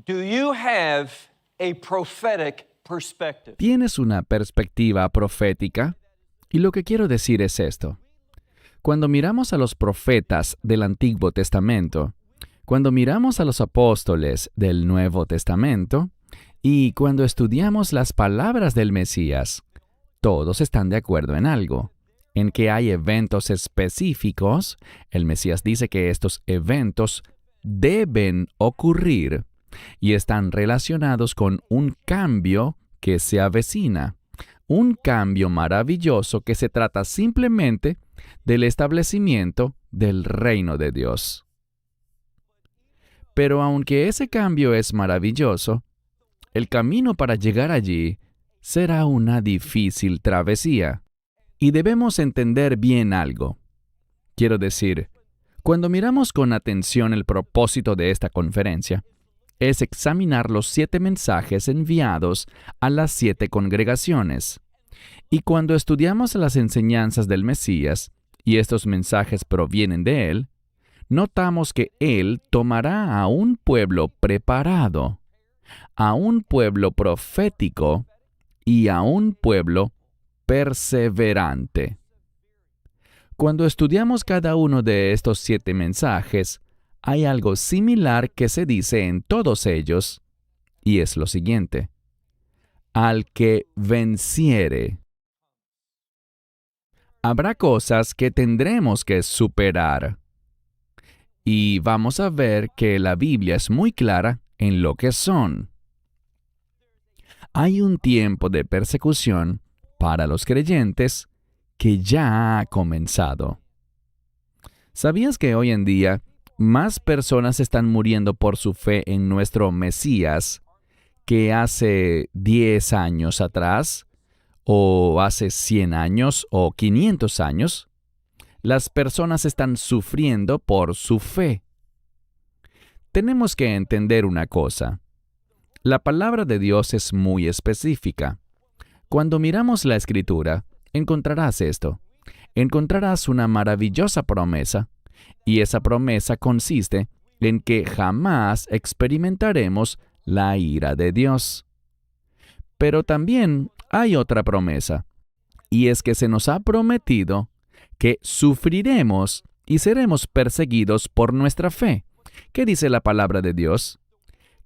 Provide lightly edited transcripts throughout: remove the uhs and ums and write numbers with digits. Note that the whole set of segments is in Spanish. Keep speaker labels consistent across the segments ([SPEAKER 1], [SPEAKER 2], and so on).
[SPEAKER 1] Do you have a prophetic perspective?
[SPEAKER 2] ¿Tienes una perspectiva profética? Y lo que quiero decir es esto. Cuando miramos a los profetas del Antiguo Testamento, cuando miramos a los apóstoles del Nuevo Testamento, y cuando estudiamos las palabras del Mesías, todos están de acuerdo en algo, en que hay eventos específicos. El Mesías dice que estos eventos deben ocurrir y están relacionados con un cambio que se avecina, un cambio maravilloso que se trata simplemente del establecimiento del reino de Dios. Pero aunque ese cambio es maravilloso, el camino para llegar allí será una difícil travesía. Y debemos entender bien algo. Quiero decir, cuando miramos con atención el propósito de esta conferencia, es examinar los 7 mensajes enviados a las 7 congregaciones. Y cuando estudiamos las enseñanzas del Mesías, y estos mensajes provienen de Él, notamos que Él tomará a un pueblo preparado, a un pueblo profético y a un pueblo perseverante. Cuando estudiamos cada uno de estos 7 mensajes, hay algo similar que se dice en todos ellos, y es lo siguiente: al que venciere. Habrá cosas que tendremos que superar. Y vamos a ver que la Biblia es muy clara en lo que son. Hay un tiempo de persecución para los creyentes que ya ha comenzado. ¿Sabías que hoy en día más personas están muriendo por su fe en nuestro Mesías que hace 10 años atrás, o hace 100 años o 500 años? Las personas están sufriendo por su fe. Tenemos que entender una cosa. La palabra de Dios es muy específica. Cuando miramos la Escritura, encontrarás esto. Encontrarás una maravillosa promesa, y esa promesa consiste en que jamás experimentaremos la ira de Dios. Pero también hay otra promesa, y es que se nos ha prometido que sufriremos y seremos perseguidos por nuestra fe. ¿Qué dice la palabra de Dios?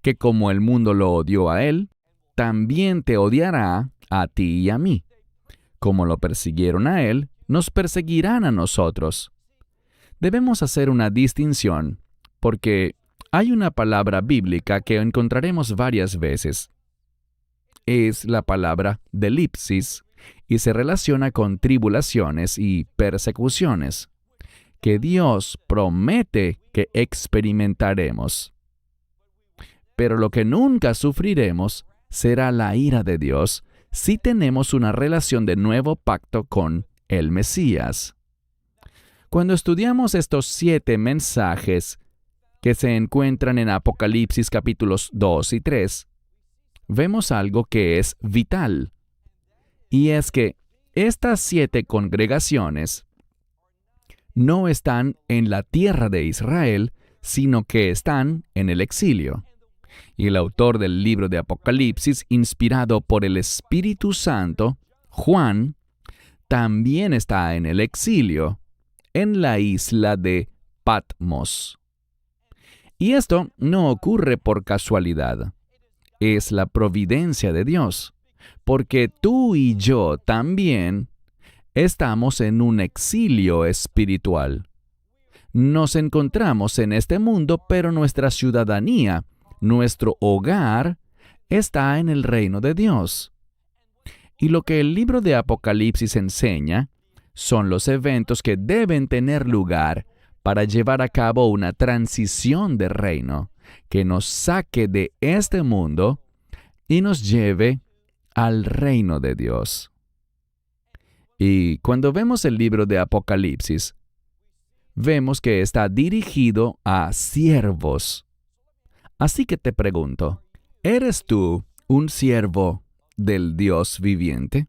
[SPEAKER 2] Que como el mundo lo odió a Él, también te odiará a ti y a mí. Como lo persiguieron a Él, nos perseguirán a nosotros. Debemos hacer una distinción, porque hay una palabra bíblica que encontraremos varias veces. Es la palabra delipsis, y se relaciona con tribulaciones y persecuciones, que Dios promete que experimentaremos. Pero lo que nunca sufriremos será la ira de Dios si tenemos una relación de nuevo pacto con el Mesías. Cuando estudiamos estos 7 mensajes que se encuentran en Apocalipsis capítulos 2 y 3, vemos algo que es vital. Y es que estas 7 congregaciones no están en la tierra de Israel, sino que están en el exilio. Y el autor del libro de Apocalipsis, inspirado por el Espíritu Santo, Juan, también está en el exilio, en la isla de Patmos. Y esto no ocurre por casualidad. Es la providencia de Dios, porque tú y yo también estamos en un exilio espiritual. Nos encontramos en este mundo, pero nuestra ciudadanía, nuestro hogar, está en el reino de Dios. Y lo que el libro de Apocalipsis enseña son los eventos que deben tener lugar para llevar a cabo una transición de reino que nos saque de este mundo y nos lleve al reino de Dios. Y cuando vemos el libro de Apocalipsis, vemos que está dirigido a siervos. Así que te pregunto, ¿eres tú un siervo del Dios viviente?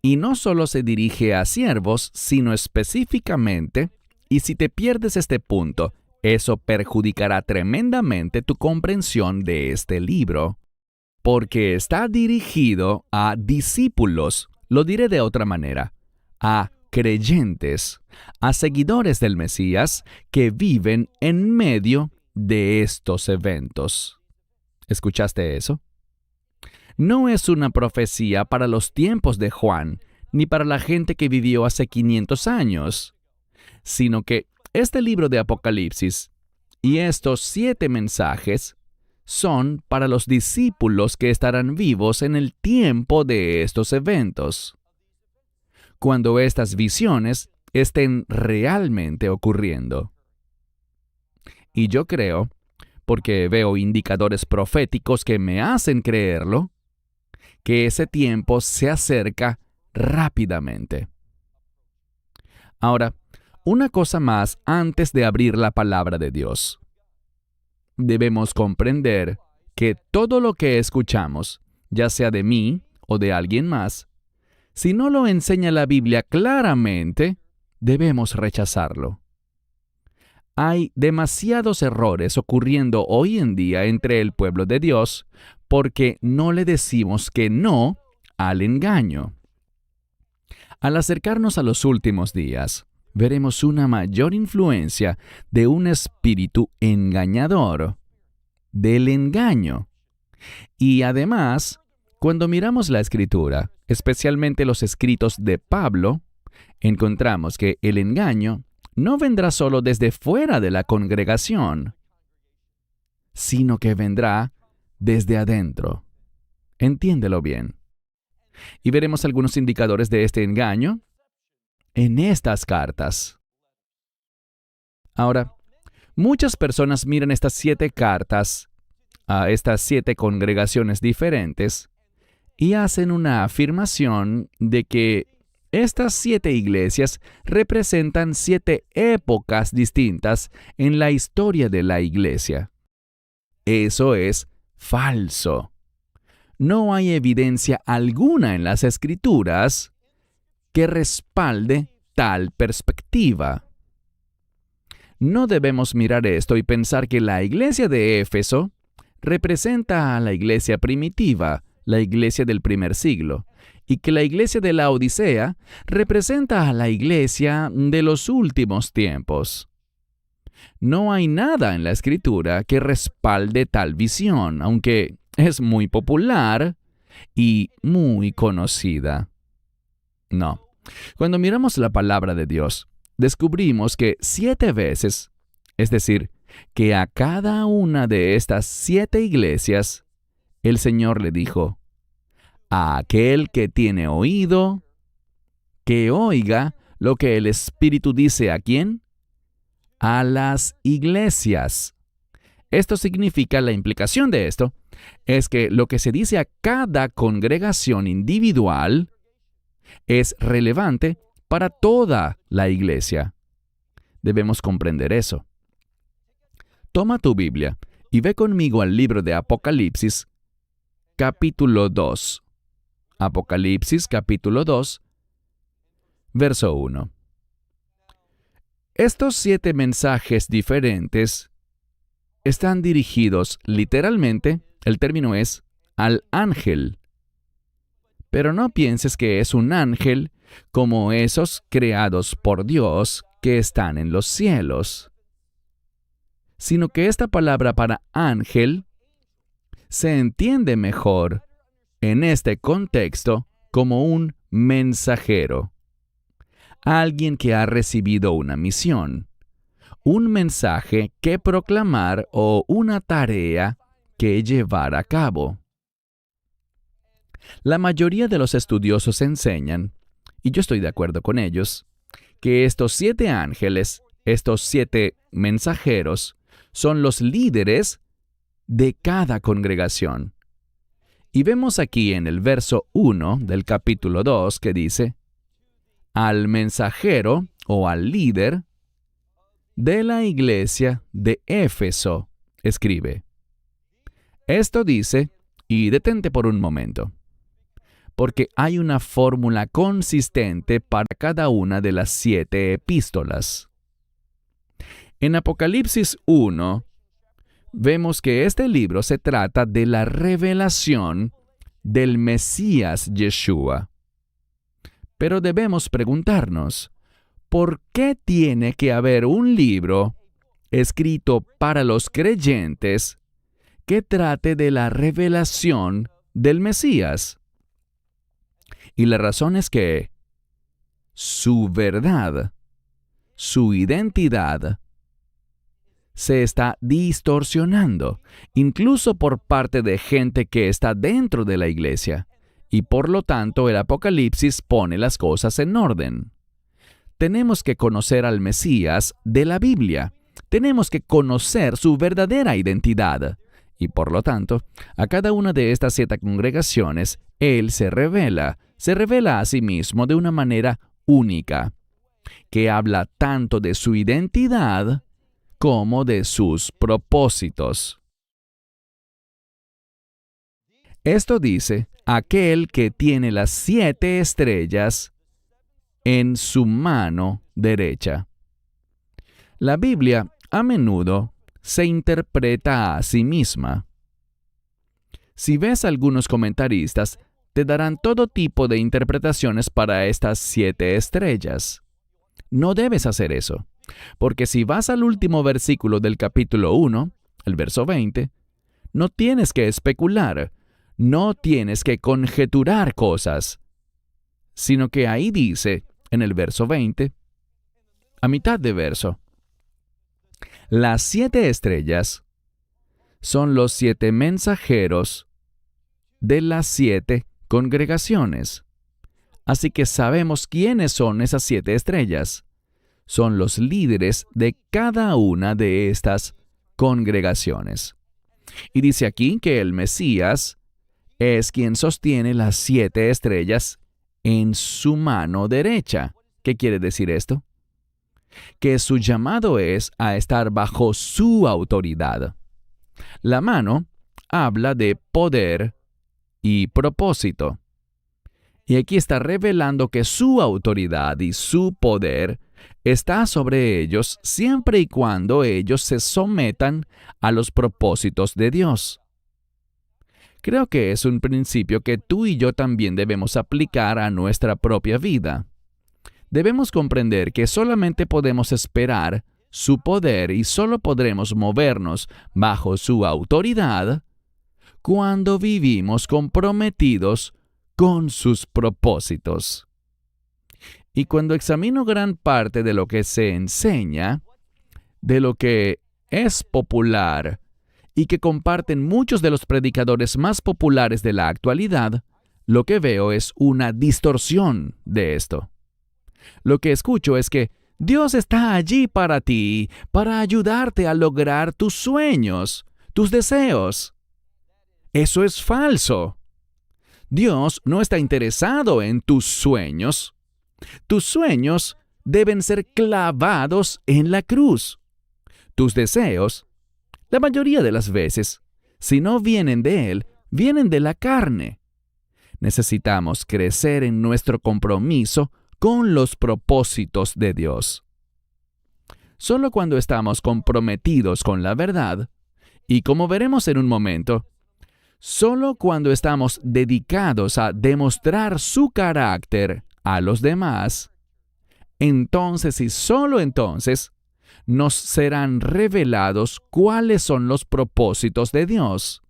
[SPEAKER 2] Y no solo se dirige a siervos, sino específicamente, y si te pierdes este punto, eso perjudicará tremendamente tu comprensión de este libro, porque está dirigido a discípulos, lo diré de otra manera, a creyentes, a seguidores del Mesías que viven en medio de estos eventos. ¿Escuchaste eso? No es una profecía para los tiempos de Juan, ni para la gente que vivió hace 500 años, sino que este libro de Apocalipsis y estos 7 mensajes son para los discípulos que estarán vivos en el tiempo de estos eventos, cuando estas visiones estén realmente ocurriendo. Y yo creo, porque veo indicadores proféticos que me hacen creerlo, que ese tiempo se acerca rápidamente. Ahora, una cosa más antes de abrir la palabra de Dios. Debemos comprender que todo lo que escuchamos, ya sea de mí o de alguien más, si no lo enseña la Biblia claramente, debemos rechazarlo. Hay demasiados errores ocurriendo hoy en día entre el pueblo de Dios porque no le decimos que no al engaño. Al acercarnos a los últimos días, veremos una mayor influencia de un espíritu engañador, del engaño. Y además, cuando miramos la Escritura, especialmente los escritos de Pablo, encontramos que el engaño no vendrá solo desde fuera de la congregación, sino que vendrá desde adentro. Entiéndelo bien. Y veremos algunos indicadores de este engaño en estas cartas. Ahora, muchas personas miran estas 7 cartas a estas 7 congregaciones diferentes y hacen una afirmación de que estas 7 iglesias representan 7 épocas distintas en la historia de la iglesia. Eso es falso. No hay evidencia alguna en las Escrituras que respalde tal perspectiva. No debemos mirar esto y pensar que la iglesia de Éfeso representa a la iglesia primitiva, la iglesia del primer siglo, y que la iglesia de la Odisea representa a la iglesia de los últimos tiempos. No hay nada en la Escritura que respalde tal visión, aunque es muy popular y muy conocida. No. Cuando miramos la palabra de Dios, descubrimos que 7 veces, es decir, que a cada una de estas 7 iglesias, el Señor le dijo, a aquel que tiene oído, que oiga lo que el Espíritu dice ¿a quién? A las iglesias. Esto significa, la implicación de esto, es que lo que se dice a cada congregación individual es relevante para toda la iglesia. Debemos comprender eso. Toma tu Biblia y ve conmigo al libro de Apocalipsis, capítulo 2. Apocalipsis, capítulo 2, verso 1. Estos 7 mensajes diferentes están dirigidos literalmente, el término es, al ángel. Pero no pienses que es un ángel como esos creados por Dios que están en los cielos, sino que esta palabra para ángel se entiende mejor en este contexto como un mensajero, alguien que ha recibido una misión, un mensaje que proclamar o una tarea que llevar a cabo. La mayoría de los estudiosos enseñan, y yo estoy de acuerdo con ellos, que estos 7 ángeles, estos 7 mensajeros, son los líderes de cada congregación. Y vemos aquí en el verso 1 del capítulo 2 que dice, al mensajero o al líder de la iglesia de Éfeso, escribe. Esto dice, y detente por un momento, porque hay una fórmula consistente para cada una de las 7 epístolas. En Apocalipsis 1, vemos que este libro se trata de la revelación del Mesías Yeshua. Pero debemos preguntarnos, ¿por qué tiene que haber un libro escrito para los creyentes que trate de la revelación del Mesías? Y la razón es que su verdad, su identidad, se está distorsionando, incluso por parte de gente que está dentro de la iglesia, y por lo tanto el Apocalipsis pone las cosas en orden. Tenemos que conocer al Mesías de la Biblia. Tenemos que conocer su verdadera identidad. Y por lo tanto, a cada una de estas 7 congregaciones, Él se revela a sí mismo de una manera única, que habla tanto de su identidad como de sus propósitos. Esto dice, aquel que tiene las 7 estrellas en su mano derecha. La Biblia a menudo se interpreta a sí misma. Si ves algunos comentaristas, te darán todo tipo de interpretaciones para estas 7 estrellas. No debes hacer eso, porque si vas al último versículo del capítulo 1, el verso 20, no tienes que especular, no tienes que conjeturar cosas, sino que ahí dice, en el verso 20, a mitad de verso, las 7 estrellas son los 7 mensajeros de las 7 congregaciones. Así que sabemos quiénes son esas 7 estrellas. Son los líderes de cada una de estas congregaciones. Y dice aquí que el Mesías es quien sostiene las 7 estrellas en su mano derecha. ¿Qué quiere decir esto? Que su llamado es a estar bajo su autoridad. La mano habla de poder y propósito. Y aquí está revelando que su autoridad y su poder está sobre ellos siempre y cuando ellos se sometan a los propósitos de Dios. Creo que es un principio que tú y yo también debemos aplicar a nuestra propia vida. Debemos comprender que solamente podemos esperar su poder y solo podremos movernos bajo su autoridad cuando vivimos comprometidos con sus propósitos. Y cuando examino gran parte de lo que se enseña, de lo que es popular y que comparten muchos de los predicadores más populares de la actualidad, lo que veo es una distorsión de esto. Lo que escucho es que Dios está allí para ti, para ayudarte a lograr tus sueños, tus deseos. Eso es falso. Dios no está interesado en tus sueños. Tus sueños deben ser clavados en la cruz. Tus deseos, la mayoría de las veces, si no vienen de Él, vienen de la carne. Necesitamos crecer en nuestro compromiso con los propósitos de Dios. Solo cuando estamos comprometidos con la verdad, y como veremos en un momento, solo cuando estamos dedicados a demostrar su carácter a los demás, entonces y solo entonces nos serán revelados cuáles son los propósitos de Dios,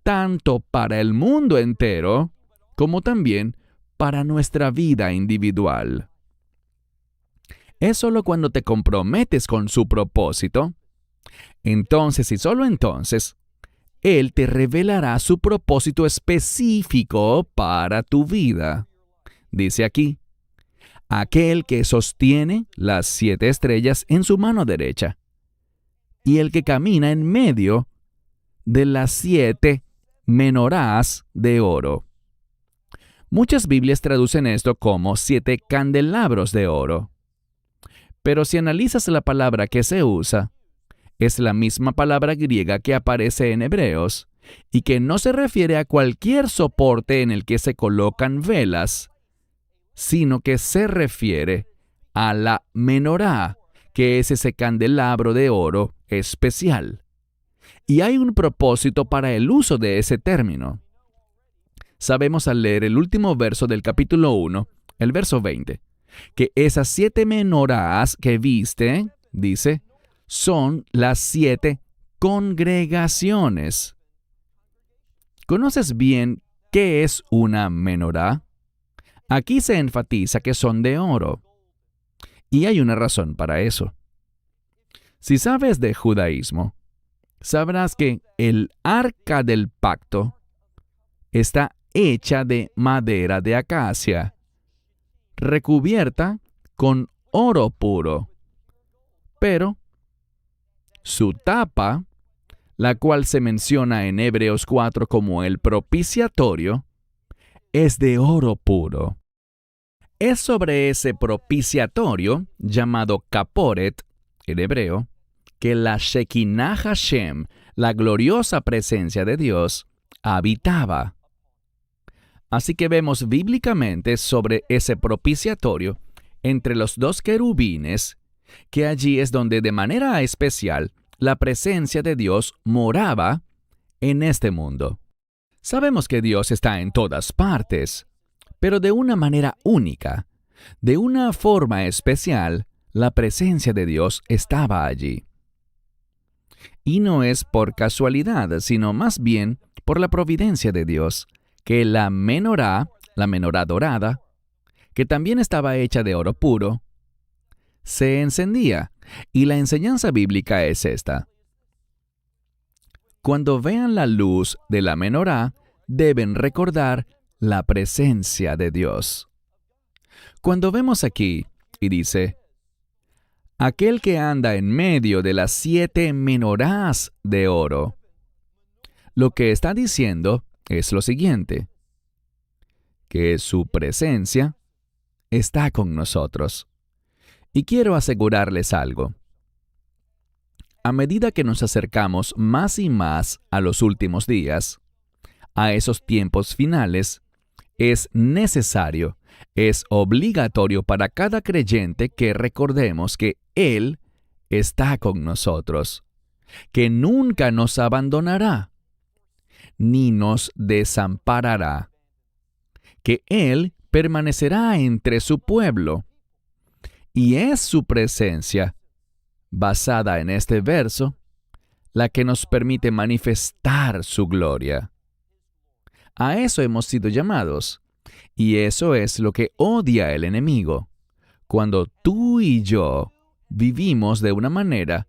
[SPEAKER 2] tanto para el mundo entero como también para nuestra vida individual. Es solo cuando te comprometes con su propósito, entonces y solo entonces, Él te revelará su propósito específico para tu vida. Dice aquí, aquel que sostiene las 7 estrellas en su mano derecha, y el que camina en medio de las 7 menorás de oro. Muchas Biblias traducen esto como 7 candelabros de oro. Pero si analizas la palabra que se usa, es la misma palabra griega que aparece en Hebreos y que no se refiere a cualquier soporte en el que se colocan velas, sino que se refiere a la menorá, que es ese candelabro de oro especial. Y hay un propósito para el uso de ese término. Sabemos al leer el último verso del capítulo 1, el verso 20, que esas 7 menorás que viste, dice, son las 7 congregaciones. ¿Conoces bien qué es una menorá? Aquí se enfatiza que son de oro. Y hay una razón para eso. Si sabes de judaísmo, sabrás que el arca del pacto está hecha de madera de acacia, recubierta con oro puro. Pero su tapa, la cual se menciona en Hebreos 4 como el propiciatorio, es de oro puro. Es sobre ese propiciatorio, llamado Kaporet, en hebreo, que la Shekinah Hashem, la gloriosa presencia de Dios, habitaba. Así que vemos bíblicamente sobre ese propiciatorio entre los 2 querubines, que allí es donde de manera especial la presencia de Dios moraba en este mundo. Sabemos que Dios está en todas partes, pero de una manera única, de una forma especial, la presencia de Dios estaba allí. Y no es por casualidad, sino más bien por la providencia de Dios, que la menorá dorada, que también estaba hecha de oro puro, se encendía. Y la enseñanza bíblica es esta. Cuando vean la luz de la menorá, deben recordar la presencia de Dios. Cuando vemos aquí, y dice, aquel que anda en medio de las 7 menorás de oro, lo que está diciendo es lo siguiente, que su presencia está con nosotros. Y quiero asegurarles algo. A medida que nos acercamos más y más a los últimos días, a esos tiempos finales, es necesario, es obligatorio para cada creyente que recordemos que Él está con nosotros, que nunca nos abandonará, ni nos desamparará, que Él permanecerá entre su pueblo. Y es su presencia, basada en este verso, la que nos permite manifestar su gloria. A eso hemos sido llamados, y eso es lo que odia el enemigo, cuando tú y yo vivimos de una manera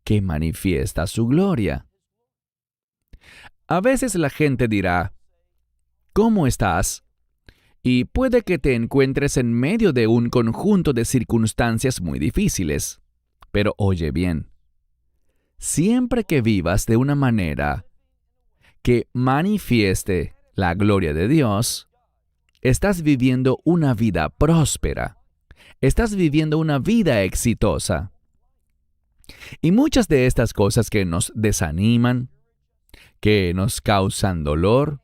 [SPEAKER 2] que manifiesta su gloria. A veces la gente dirá, ¿cómo estás? Y puede que te encuentres en medio de un conjunto de circunstancias muy difíciles. Pero oye bien, siempre que vivas de una manera que manifieste la gloria de Dios, estás viviendo una vida próspera. Estás viviendo una vida exitosa. Y muchas de estas cosas que nos desaniman, que nos causan dolor,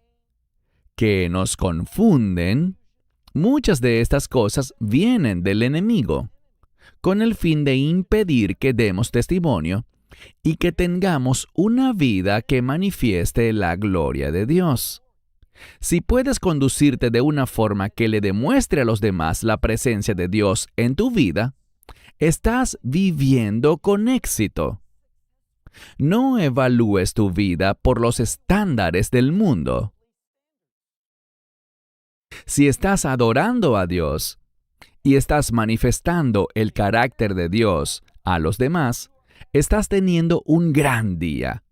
[SPEAKER 2] que nos confunden, muchas de estas cosas vienen del enemigo, con el fin de impedir que demos testimonio y que tengamos una vida que manifieste la gloria de Dios. Si puedes conducirte de una forma que le demuestre a los demás la presencia de Dios en tu vida, estás viviendo con éxito. No evalúes tu vida por los estándares del mundo. Si estás adorando a Dios y estás manifestando el carácter de Dios a los demás, estás teniendo un gran día.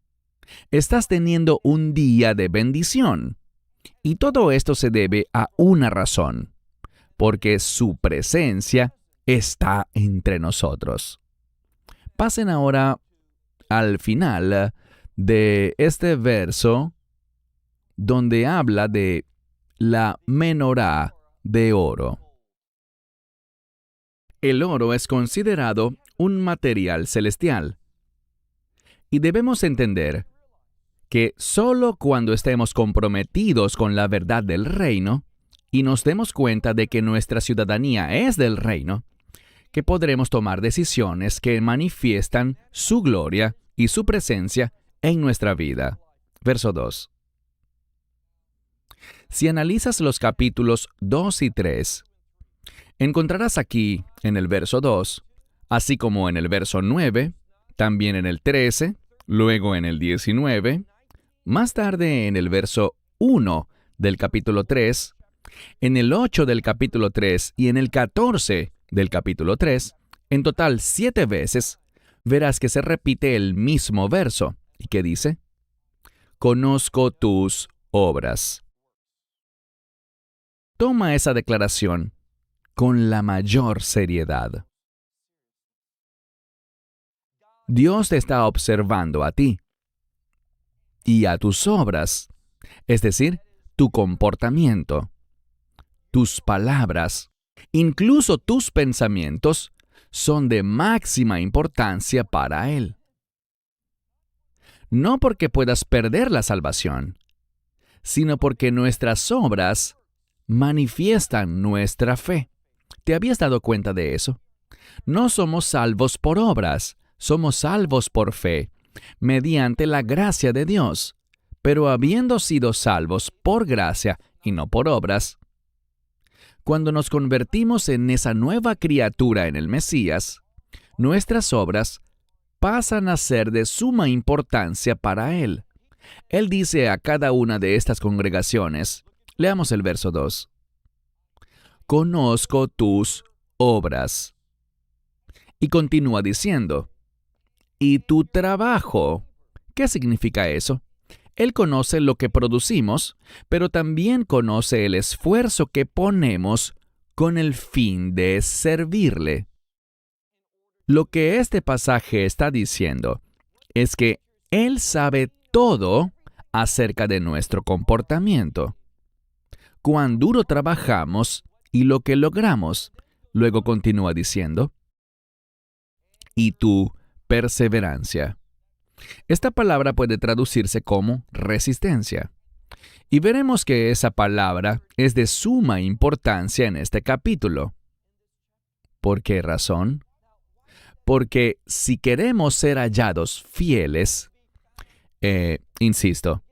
[SPEAKER 2] Estás teniendo un día de bendición. Y todo esto se debe a una razón, porque su presencia está entre nosotros. Pasen ahora al final de este verso donde habla de la menorá de oro. El oro es considerado un material celestial. Y debemos entender que solo cuando estemos comprometidos con la verdad del reino y nos demos cuenta de que nuestra ciudadanía es del reino, que podremos tomar decisiones que manifiestan su gloria y su presencia en nuestra vida. Verso 2. Si analizas los capítulos 2 y 3, encontrarás aquí, en el verso 2, así como en el verso 9, también en el 13, luego en el 19, más tarde en el verso 1 del capítulo 3, en el 8 del capítulo 3 y en el 14 del capítulo 3, en total 7 veces, verás que se repite el mismo verso y que dice: conozco tus obras. Toma esa declaración con la mayor seriedad. Dios te está observando a ti y a tus obras, es decir, tu comportamiento, tus palabras, incluso tus pensamientos, son de máxima importancia para Él. No porque puedas perder la salvación, sino porque nuestras obras manifiestan nuestra fe. ¿Te habías dado cuenta de eso? No somos salvos por obras, somos salvos por fe, mediante la gracia de Dios. Pero habiendo sido salvos por gracia y no por obras, cuando nos convertimos en esa nueva criatura en el Mesías, nuestras obras pasan a ser de suma importancia para Él. Él dice a cada una de estas congregaciones, leamos el verso 2, conozco tus obras. Y continúa diciendo, ¿y tu trabajo? ¿Qué significa eso? Él conoce lo que producimos, pero también conoce el esfuerzo que ponemos con el fin de servirle. Lo que este pasaje está diciendo es que Él sabe todo acerca de nuestro comportamiento, cuán duro trabajamos y lo que logramos. Luego continúa diciendo, y tu perseverancia. Esta palabra puede traducirse como resistencia. Y veremos que esa palabra es de suma importancia en este capítulo. ¿Por qué razón? Porque si queremos ser hallados fieles, insisto,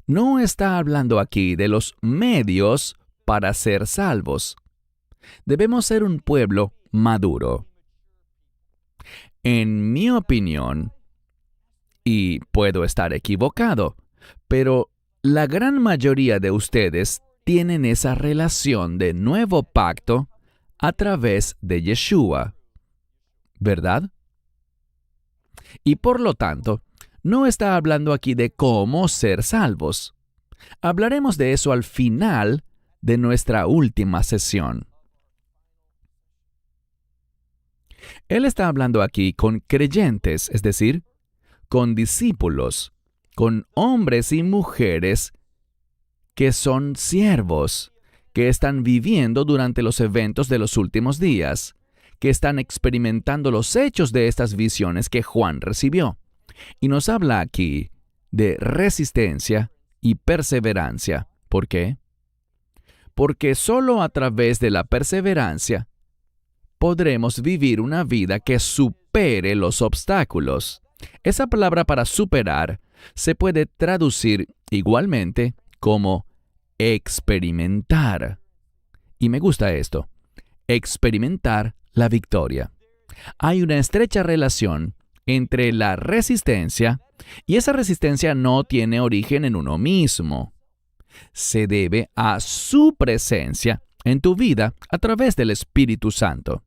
[SPEAKER 2] no está hablando aquí de los medios para ser salvos. Debemos ser un pueblo maduro. En mi opinión, y puedo estar equivocado, pero la gran mayoría de ustedes tienen esa relación de nuevo pacto a través de Yeshua, ¿verdad? Y por lo tanto, no está hablando aquí de cómo ser salvos. Hablaremos de eso al final de nuestra última sesión. Él está hablando aquí con creyentes, es decir, con discípulos, con hombres y mujeres que son siervos, que están viviendo durante los eventos de los últimos días, que están experimentando los hechos de estas visiones que Juan recibió. Y nos habla aquí de resistencia y perseverancia. ¿Por qué? Porque solo a través de la perseverancia podremos vivir una vida que supere los obstáculos. Esa palabra para superar se puede traducir igualmente como experimentar. Y me gusta esto, experimentar la victoria. Hay una estrecha relación entre la resistencia y esa resistencia no tiene origen en uno mismo. Se debe a su presencia en tu vida a través del Espíritu Santo.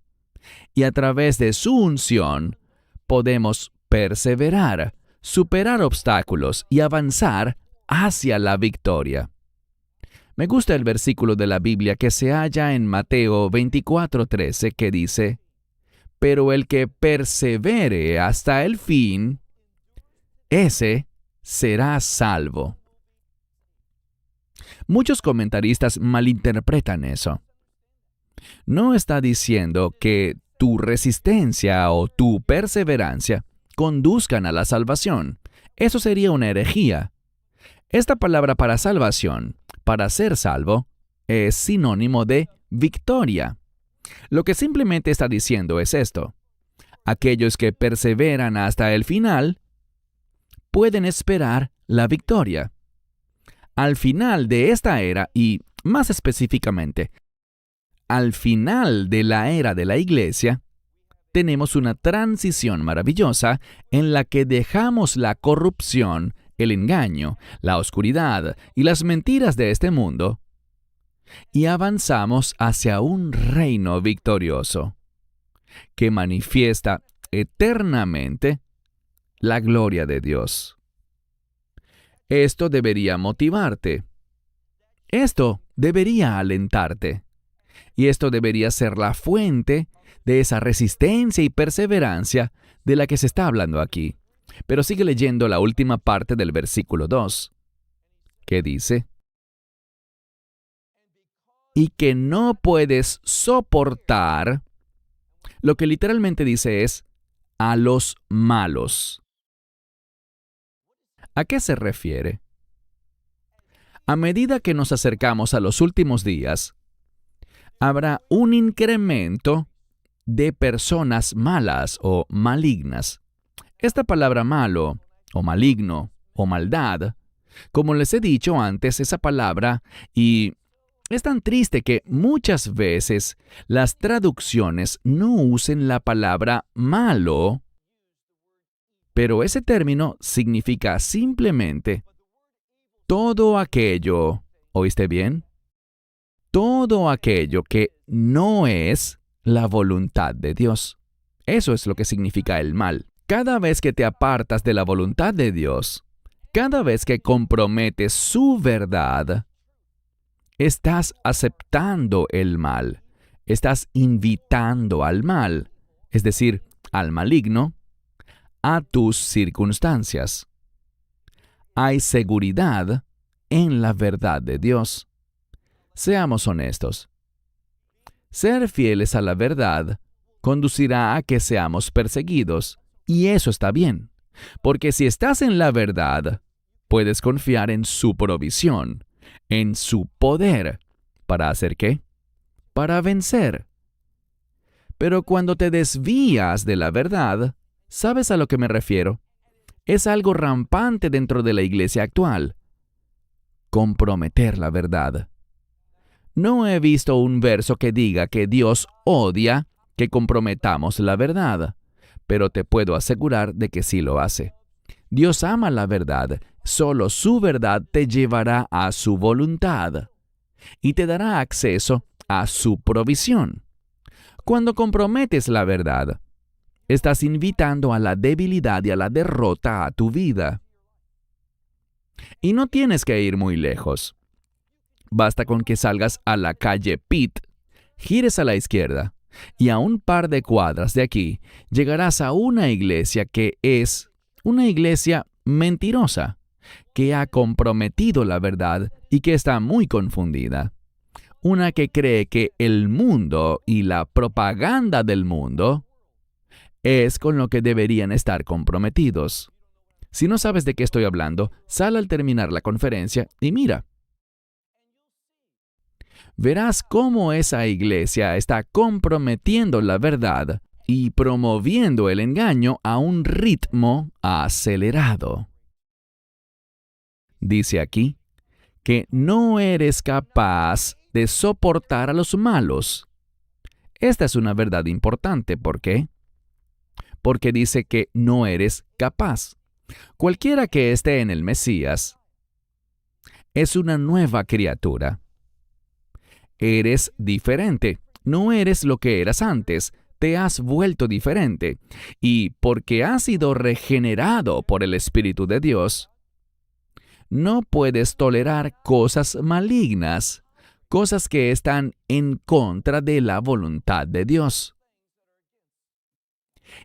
[SPEAKER 2] Y a través de su unción podemos perseverar, superar obstáculos y avanzar hacia la victoria. Me gusta el versículo de la Biblia que se halla en Mateo 24:13 que dice, pero el que persevere hasta el fin, ese será salvo. Muchos comentaristas malinterpretan eso. No está diciendo que tu resistencia o tu perseverancia conduzcan a la salvación. Eso sería una herejía. Esta palabra para salvación, para ser salvo, es sinónimo de victoria. Lo que simplemente está diciendo es esto. Aquellos que perseveran hasta el final pueden esperar la victoria. Al final de esta era, y más específicamente, al final de la era de la iglesia, tenemos una transición maravillosa en la que dejamos la corrupción, el engaño, la oscuridad y las mentiras de este mundo y avanzamos hacia un reino victorioso que manifiesta eternamente la gloria de Dios. Esto debería motivarte. Esto debería alentarte. Y esto debería ser la fuente de esa resistencia y perseverancia de la que se está hablando aquí. Pero sigue leyendo la última parte del versículo 2, que dice: y que no puedes soportar, lo que literalmente dice es, a los malos. ¿A qué se refiere? A medida que nos acercamos a los últimos días, habrá un incremento de personas malas o malignas. Esta palabra malo, o maligno, o maldad, como les he dicho antes, esa palabra, y es tan triste que muchas veces las traducciones no usen la palabra malo, pero ese término significa simplemente todo aquello, ¿oíste bien? Todo aquello que no es la voluntad de Dios. Eso es lo que significa el mal. Cada vez que te apartas de la voluntad de Dios, cada vez que comprometes su verdad, estás aceptando el mal, estás invitando al mal, es decir, al maligno, a tus circunstancias. Hay seguridad en la verdad de Dios. Seamos honestos. Ser fieles a la verdad conducirá a que seamos perseguidos, y eso está bien, porque si estás en la verdad, puedes confiar en su provisión, en su poder. ¿Para hacer qué? Para vencer. Pero cuando te desvías de la verdad, ¿sabes a lo que me refiero? Es algo rampante dentro de la iglesia actual. Comprometer la verdad. No he visto un verso que diga que Dios odia que comprometamos la verdad, pero te puedo asegurar de que sí lo hace. Dios ama la verdad, solo su verdad te llevará a su voluntad y te dará acceso a su provisión. Cuando comprometes la verdad, estás invitando a la debilidad y a la derrota a tu vida. Y no tienes que ir muy lejos. Basta con que salgas a la calle Pitt, gires a la izquierda, y a un par de cuadras de aquí llegarás a una iglesia que es una iglesia mentirosa, que ha comprometido la verdad y que está muy confundida. Una que cree que el mundo y la propaganda del mundo es con lo que deberían estar comprometidos. Si no sabes de qué estoy hablando, sal al terminar la conferencia y mira. Verás cómo esa iglesia está comprometiendo la verdad y promoviendo el engaño a un ritmo acelerado. Dice aquí que no eres capaz de soportar a los malos. Esta es una verdad importante. ¿Por qué? Porque dice que no eres capaz. Cualquiera que esté en el Mesías es una nueva criatura. Eres diferente. No eres lo que eras antes. Te has vuelto diferente. Y porque has sido regenerado por el Espíritu de Dios, no puedes tolerar cosas malignas, cosas que están en contra de la voluntad de Dios.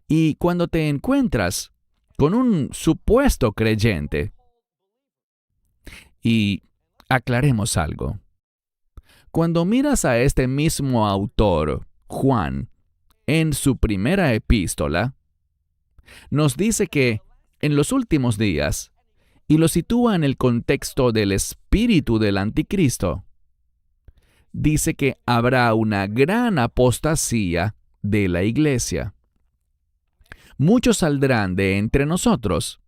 [SPEAKER 2] Y cuando te encuentras con un supuesto creyente, y aclaremos algo, cuando miras a este mismo autor, Juan, en su primera epístola, nos dice que en los últimos días, y lo sitúa en el contexto del espíritu del anticristo, dice que habrá una gran apostasía de la iglesia. Muchos saldrán de entre nosotros,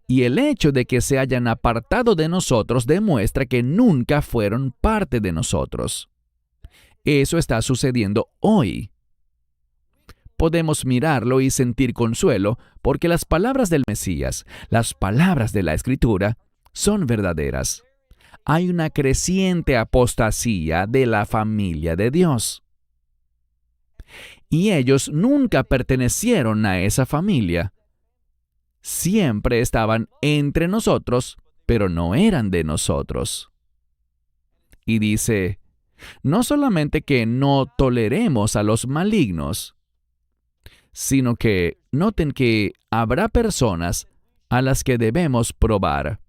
[SPEAKER 2] y el hecho de que se hayan apartado de nosotros demuestra que nunca fueron parte de nosotros. Eso está sucediendo hoy. Podemos mirarlo y sentir consuelo porque las palabras del Mesías, las palabras de la Escritura, son verdaderas. Hay una creciente apostasía de la familia de Dios. Y ellos nunca pertenecieron a esa familia. Siempre estaban entre nosotros, pero no eran de nosotros. Y dice, no solamente que no toleremos a los malignos, sino que noten que habrá personas a las que debemos probar.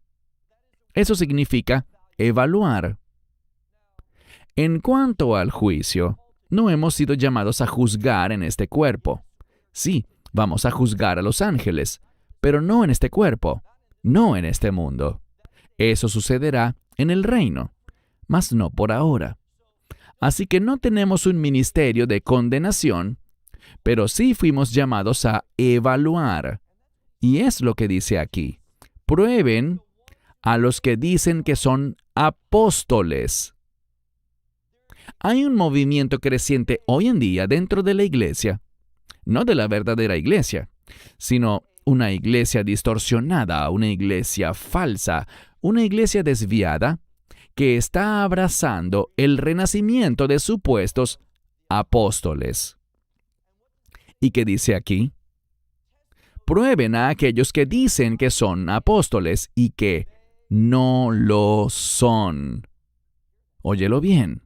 [SPEAKER 2] Eso significa evaluar. En cuanto al juicio, no hemos sido llamados a juzgar en este cuerpo. Sí, vamos a juzgar a los ángeles, pero no en este cuerpo, no en este mundo. Eso sucederá en el reino, mas no por ahora. Así que no tenemos un ministerio de condenación, pero sí fuimos llamados a evaluar. Y es lo que dice aquí. Prueben a los que dicen que son apóstoles. Hay un movimiento creciente hoy en día dentro de la iglesia, no de la verdadera iglesia, sino una iglesia distorsionada, una iglesia falsa, una iglesia desviada que está abrazando el renacimiento de supuestos apóstoles. ¿Y qué dice aquí? Prueben a aquellos que dicen que son apóstoles y que no lo son. Óyelo bien.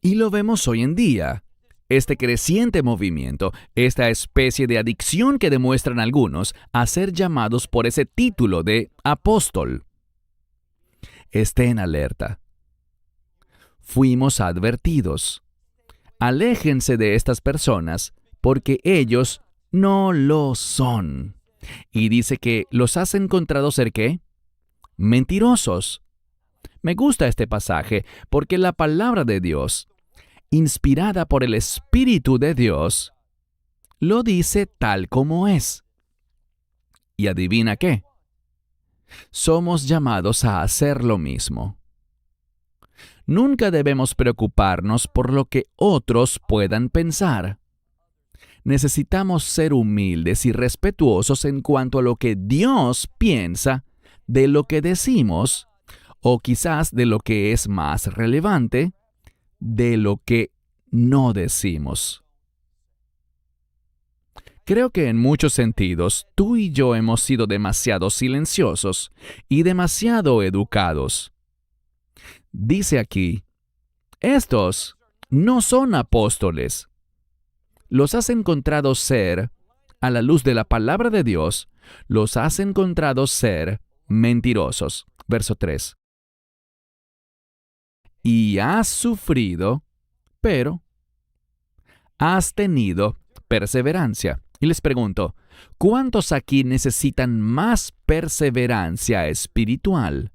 [SPEAKER 2] Y lo vemos hoy en día. Este creciente movimiento, esta especie de adicción que demuestran algunos a ser llamados por ese título de apóstol. Estén alerta. Fuimos advertidos. Aléjense de estas personas porque ellos no lo son. Y dice que los has encontrado ser ¿qué? Mentirosos. Me gusta este pasaje porque la palabra de Dios, inspirada por el Espíritu de Dios, lo dice tal como es. ¿Y adivina qué? Somos llamados a hacer lo mismo. Nunca debemos preocuparnos por lo que otros puedan pensar. Necesitamos ser humildes y respetuosos en cuanto a lo que Dios piensa de lo que decimos, o quizás de lo que es más relevante, de lo que no decimos. Creo que en muchos sentidos tú y yo hemos sido demasiado silenciosos y demasiado educados. Dice aquí, estos no son apóstoles. Los has encontrado ser, a la luz de la palabra de Dios, los has encontrado ser mentirosos. Verso 3. Y has sufrido, pero has tenido perseverancia. Y les pregunto, ¿cuántos aquí necesitan más perseverancia espiritual?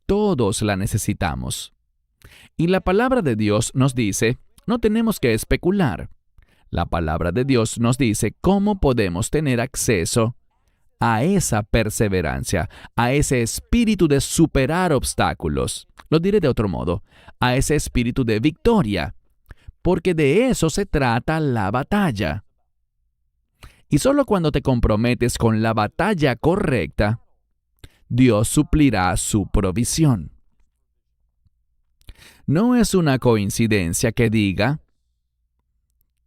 [SPEAKER 2] Todos la necesitamos. Y la palabra de Dios nos dice, no tenemos que especular. La palabra de Dios nos dice cómo podemos tener acceso a esa perseverancia, a ese espíritu de superar obstáculos. Lo diré de otro modo, a ese espíritu de victoria, porque de eso se trata la batalla. Y solo cuando te comprometes con la batalla correcta, Dios suplirá su provisión. No es una coincidencia que diga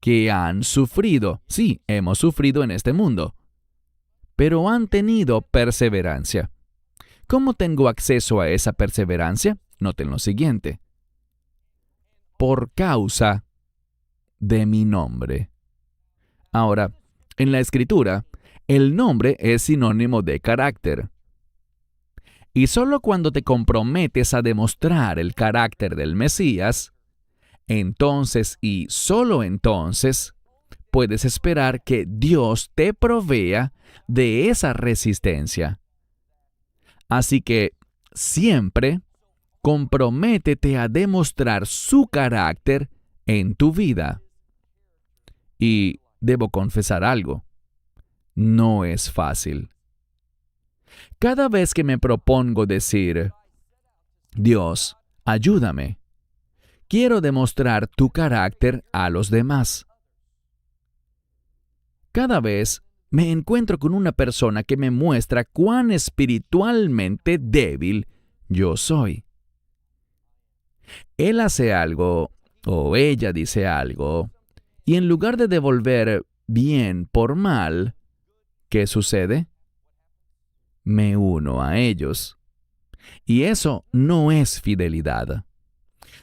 [SPEAKER 2] que han sufrido. Sí, hemos sufrido en este mundo, pero han tenido perseverancia. ¿Cómo tengo acceso a esa perseverancia? Noten lo siguiente. Por causa de mi nombre. Ahora, en la Escritura, el nombre es sinónimo de carácter. Y solo cuando te comprometes a demostrar el carácter del Mesías, entonces y solo entonces, puedes esperar que Dios te provea de esa resistencia. Así que siempre comprométete a demostrar su carácter en tu vida. Y debo confesar algo, no es fácil. Cada vez que me propongo decir, Dios, ayúdame, quiero demostrar tu carácter a los demás. Cada vez me encuentro con una persona que me muestra cuán espiritualmente débil yo soy. Él hace algo o ella dice algo, y en lugar de devolver bien por mal, ¿qué sucede? Me uno a ellos. Y eso no es fidelidad.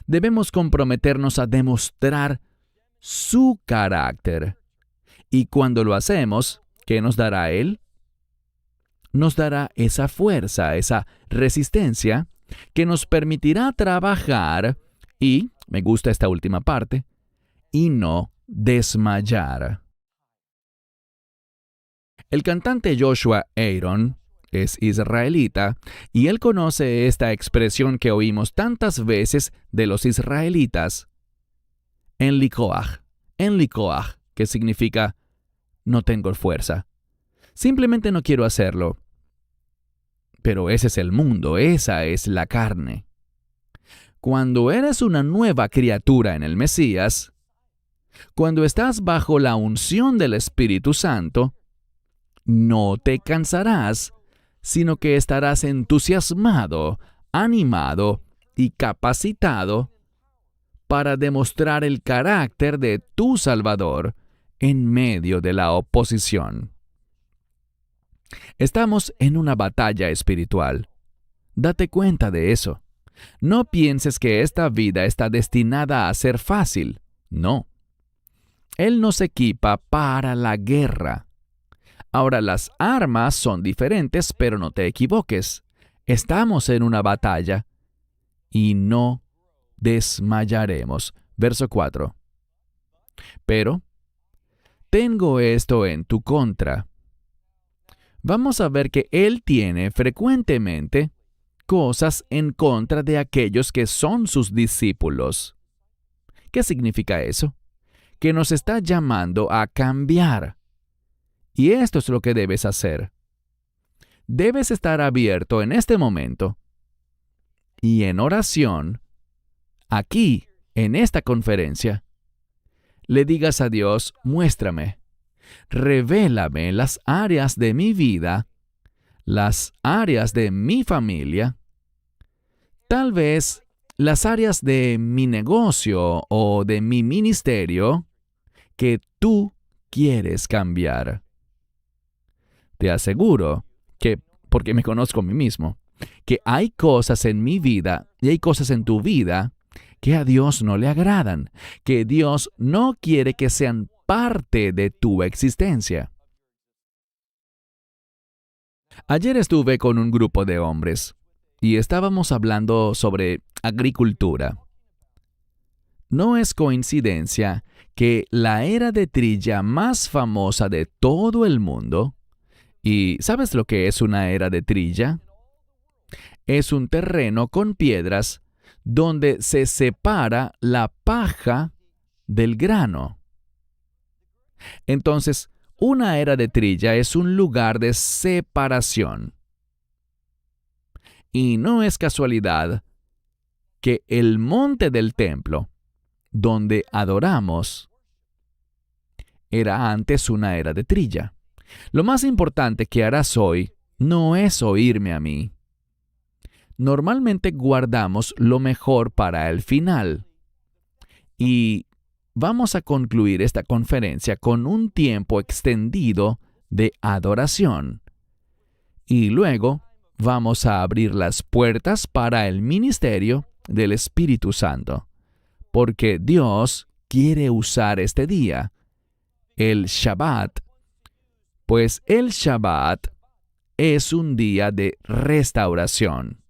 [SPEAKER 2] Debemos comprometernos a demostrar su carácter. Y cuando lo hacemos, ¿qué nos dará Él? Nos dará esa fuerza, esa resistencia que nos permitirá trabajar y, me gusta esta última parte, y no desmayar. El cantante Joshua Aaron es israelita y él conoce esta expresión que oímos tantas veces de los israelitas, en likoach, que significa no tengo fuerza. Simplemente no quiero hacerlo. Pero ese es el mundo, esa es la carne. Cuando eres una nueva criatura en el Mesías, cuando estás bajo la unción del Espíritu Santo, no te cansarás, sino que estarás entusiasmado, animado y capacitado para demostrar el carácter de tu Salvador en medio de la oposición. Estamos en una batalla espiritual. Date cuenta de eso. No pienses que esta vida está destinada a ser fácil. No. Él nos equipa para la guerra. Ahora, las armas son diferentes, pero no te equivoques. Estamos en una batalla y no desmayaremos. Verso 4. Pero tengo esto en tu contra. Vamos a ver que Él tiene frecuentemente cosas en contra de aquellos que son sus discípulos. ¿Qué significa eso? Que nos está llamando a cambiar. Y esto es lo que debes hacer. Debes estar abierto en este momento y en oración, aquí, en esta conferencia, le digas a Dios, muéstrame, revélame las áreas de mi vida, las áreas de mi familia, tal vez las áreas de mi negocio o de mi ministerio que tú quieres cambiar. Te aseguro que, porque me conozco a mí mismo, que hay cosas en mi vida y hay cosas en tu vida que a Dios no le agradan, que Dios no quiere que sean parte de tu existencia. Ayer estuve con un grupo de hombres y estábamos hablando sobre agricultura. No es coincidencia que la era de trilla más famosa de todo el mundo, ¿y sabes lo que es una era de trilla? Es un terreno con piedras donde se separa la paja del grano. Entonces, una era de trilla es un lugar de separación. Y no es casualidad que el monte del templo, donde adoramos, era antes una era de trilla. Lo más importante que harás hoy no es oírme a mí. Normalmente guardamos lo mejor para el final. Y vamos a concluir esta conferencia con un tiempo extendido de adoración. Y luego vamos a abrir las puertas para el ministerio del Espíritu Santo. Porque Dios quiere usar este día, el Shabbat, pues el Shabbat es un día de restauración.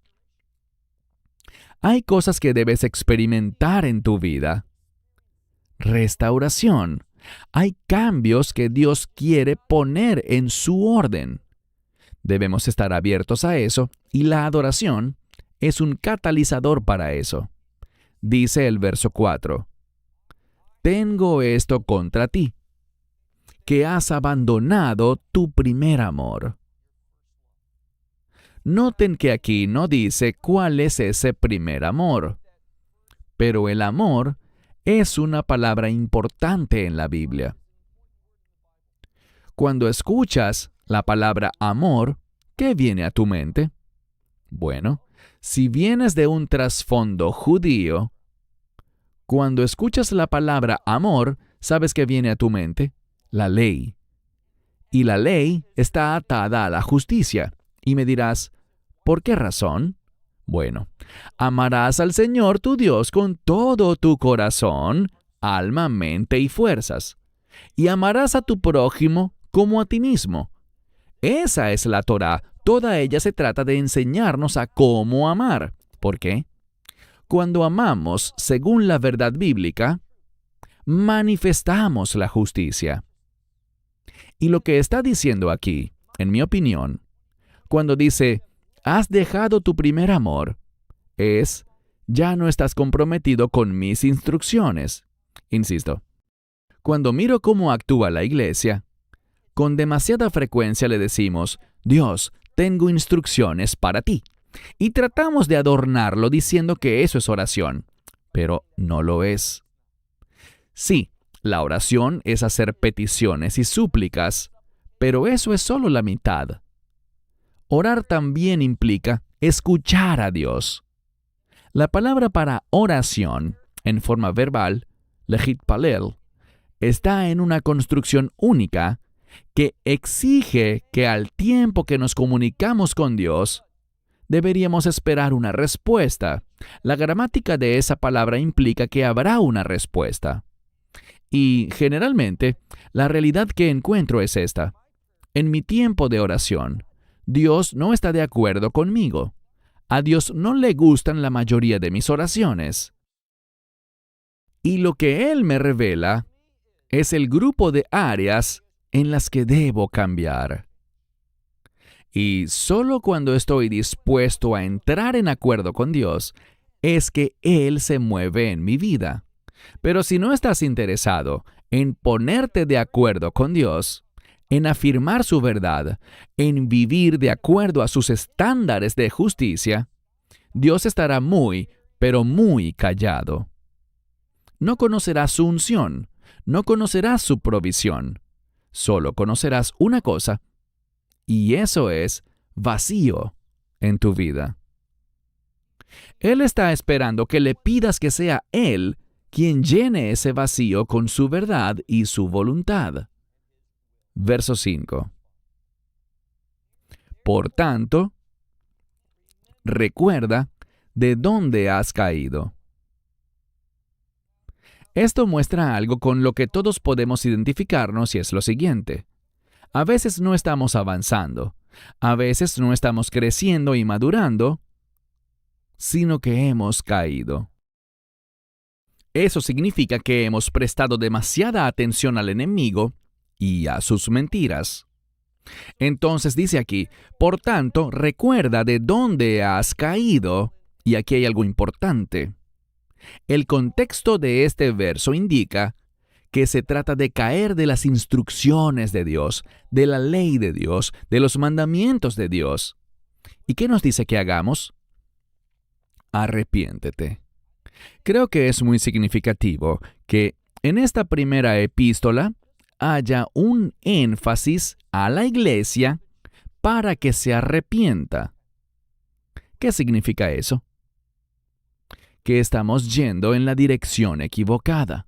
[SPEAKER 2] Hay cosas que debes experimentar en tu vida. Restauración. Hay cambios que Dios quiere poner en su orden. Debemos estar abiertos a eso y la adoración es un catalizador para eso. Dice el verso 4, «Tengo esto contra ti, que has abandonado tu primer amor». Noten que aquí no dice cuál es ese primer amor, pero el amor es una palabra importante en la Biblia. Cuando escuchas la palabra amor, ¿qué viene a tu mente? Bueno, si vienes de un trasfondo judío, cuando escuchas la palabra amor, ¿sabes qué viene a tu mente? La ley. Y la ley está atada a la justicia. Y me dirás, ¿por qué razón? Bueno, amarás al Señor tu Dios con todo tu corazón, alma, mente y fuerzas. Y amarás a tu prójimo como a ti mismo. Esa es la Torá. Toda ella se trata de enseñarnos a cómo amar. ¿Por qué? Cuando amamos según la verdad bíblica, manifestamos la justicia. Y lo que está diciendo aquí, en mi opinión, cuando dice, has dejado tu primer amor, es, ya no estás comprometido con mis instrucciones. Insisto, cuando miro cómo actúa la iglesia, con demasiada frecuencia le decimos, Dios, tengo instrucciones para ti. Y tratamos de adornarlo diciendo que eso es oración, pero no lo es. Sí, la oración es hacer peticiones y súplicas, pero eso es solo la mitad. Orar también implica escuchar a Dios. La palabra para oración, en forma verbal, lehitpalel, está en una construcción única que exige que al tiempo que nos comunicamos con Dios, deberíamos esperar una respuesta. La gramática de esa palabra implica que habrá una respuesta. Y generalmente, la realidad que encuentro es esta. En mi tiempo de oración, Dios no está de acuerdo conmigo. A Dios no le gustan la mayoría de mis oraciones. Y lo que Él me revela es el grupo de áreas en las que debo cambiar. Y solo cuando estoy dispuesto a entrar en acuerdo con Dios, es que Él se mueve en mi vida. Pero si no estás interesado en ponerte de acuerdo con Dios, en afirmar su verdad, en vivir de acuerdo a sus estándares de justicia, Dios estará muy, pero muy callado. No conocerás su unción, no conocerás su provisión. Solo conocerás una cosa, y eso es vacío en tu vida. Él está esperando que le pidas que sea Él quien llene ese vacío con su verdad y su voluntad. Verso 5. Por tanto, recuerda de dónde has caído. Esto muestra algo con lo que todos podemos identificarnos y es lo siguiente. A veces no estamos avanzando, a veces no estamos creciendo y madurando, sino que hemos caído. Eso significa que hemos prestado demasiada atención al enemigo y a sus mentiras. Entonces dice aquí, por tanto, recuerda de dónde has caído, y aquí hay algo importante. El contexto de este verso indica que se trata de caer de las instrucciones de Dios, de la ley de Dios, de los mandamientos de Dios. ¿Y qué nos dice que hagamos? Arrepiéntete. Creo que es muy significativo que en esta primera epístola haya un énfasis a la iglesia para que se arrepienta. ¿Qué significa eso? Que estamos yendo en la dirección equivocada.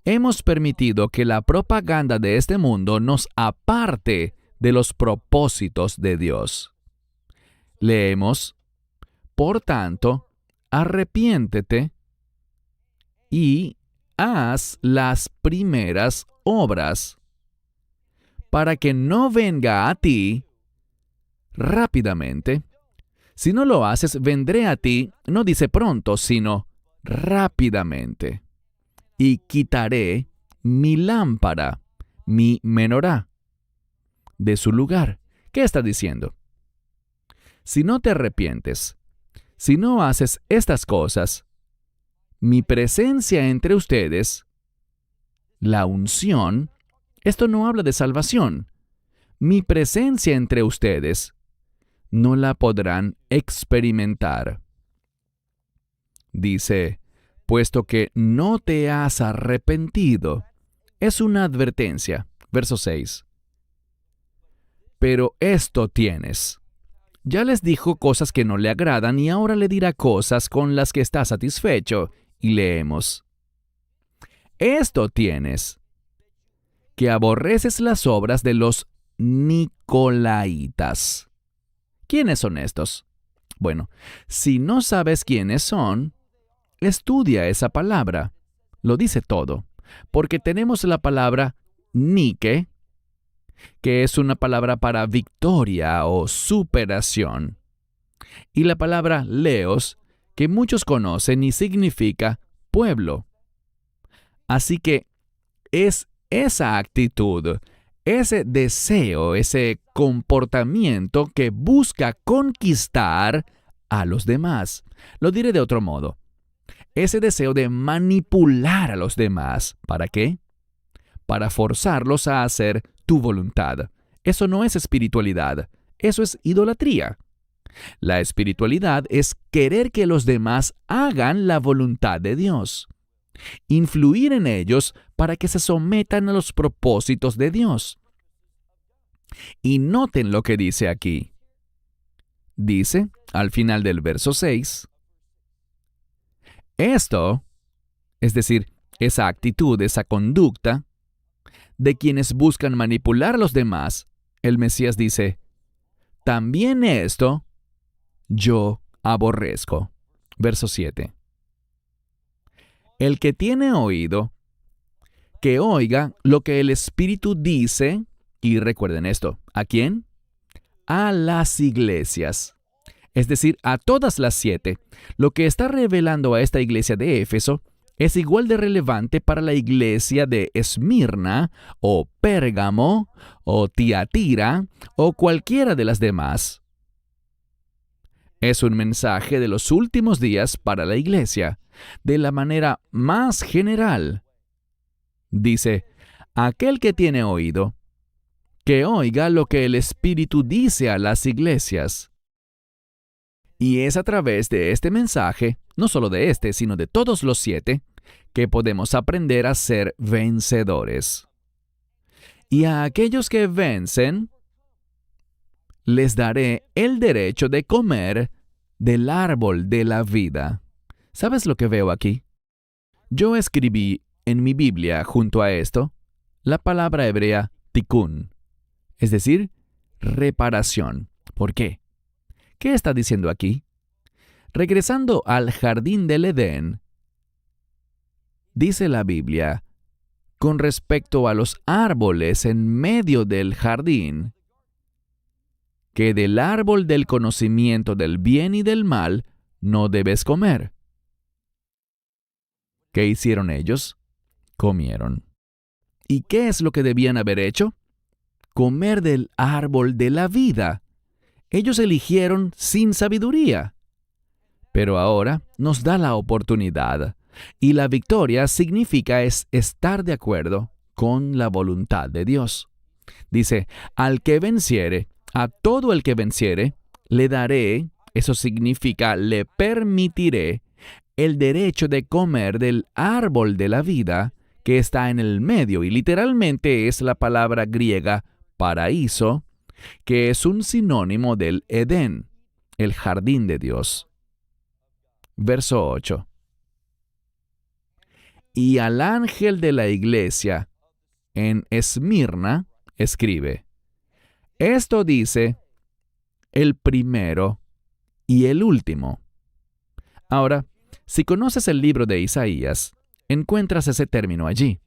[SPEAKER 2] Hemos permitido que la propaganda de este mundo nos aparte de los propósitos de Dios. Leemos, por tanto, arrepiéntete y haz las primeras obras, para que no venga a ti rápidamente. Si no lo haces, vendré a ti, no dice pronto, sino rápidamente, y quitaré mi lámpara, mi menorá, de su lugar. ¿Qué está diciendo? Si no te arrepientes, si no haces estas cosas, mi presencia entre ustedes, la unción, esto no habla de salvación. Mi presencia entre ustedes no la podrán experimentar. Dice, puesto que no te has arrepentido. Es una advertencia. Verso 6. Pero esto tienes. Ya les dijo cosas que no le agradan y ahora le dirá cosas con las que está satisfecho. Y leemos. Esto tienes, que aborreces las obras de los Nicolaitas. ¿Quiénes son estos? Bueno, si no sabes quiénes son, estudia esa palabra. Lo dice todo, porque tenemos la palabra Nike, que es una palabra para victoria o superación, y la palabra Leos, que muchos conocen y significa pueblo. Así que es esa actitud, ese deseo, ese comportamiento que busca conquistar a los demás. Lo diré de otro modo. Ese deseo de manipular a los demás. ¿Para qué? Para forzarlos a hacer tu voluntad. Eso no es espiritualidad, eso es idolatría. La espiritualidad es querer que los demás hagan la voluntad de Dios. Influir en ellos para que se sometan a los propósitos de Dios. Y noten lo que dice aquí. Dice, al final del verso 6, esto, es decir, esa actitud, esa conducta, de quienes buscan manipular a los demás, el Mesías dice, también esto yo aborrezco. Verso 7. El que tiene oído, que oiga lo que el Espíritu dice, y recuerden esto, ¿a quién? A las iglesias, es decir, a todas las 7. Lo que está revelando a esta iglesia de Éfeso es igual de relevante para la iglesia de Esmirna, o Pérgamo, o Tiatira, o cualquiera de las demás. Es un mensaje de los últimos días para la iglesia, de la manera más general. Dice, aquel que tiene oído, que oiga lo que el Espíritu dice a las iglesias. Y es a través de este mensaje, no solo de este, sino de todos los 7, que podemos aprender a ser vencedores. Y a aquellos que vencen, les daré el derecho de comer del árbol de la vida. ¿Sabes lo que veo aquí? Yo escribí en mi Biblia, junto a esto, la palabra hebrea tikkun, es decir, reparación. ¿Por qué? ¿Qué está diciendo aquí? Regresando al jardín del Edén, dice la Biblia, con respecto a los árboles en medio del jardín, que del árbol del conocimiento del bien y del mal no debes comer. ¿Qué hicieron ellos? Comieron. ¿Y qué es lo que debían haber hecho? Comer del árbol de la vida. Ellos eligieron sin sabiduría. Pero ahora nos da la oportunidad, y la victoria significa estar de acuerdo con la voluntad de Dios. Dice, al que venciere, a todo el que venciere, le daré, eso significa le permitiré, el derecho de comer del árbol de la vida que está en el medio, y literalmente es la palabra griega paraíso, que es un sinónimo del Edén, el jardín de Dios. Verso 8. Y al ángel de la iglesia en Esmirna escribe, esto dice el primero y el último. Ahora, si conoces el libro de Isaías, encuentras ese término allí.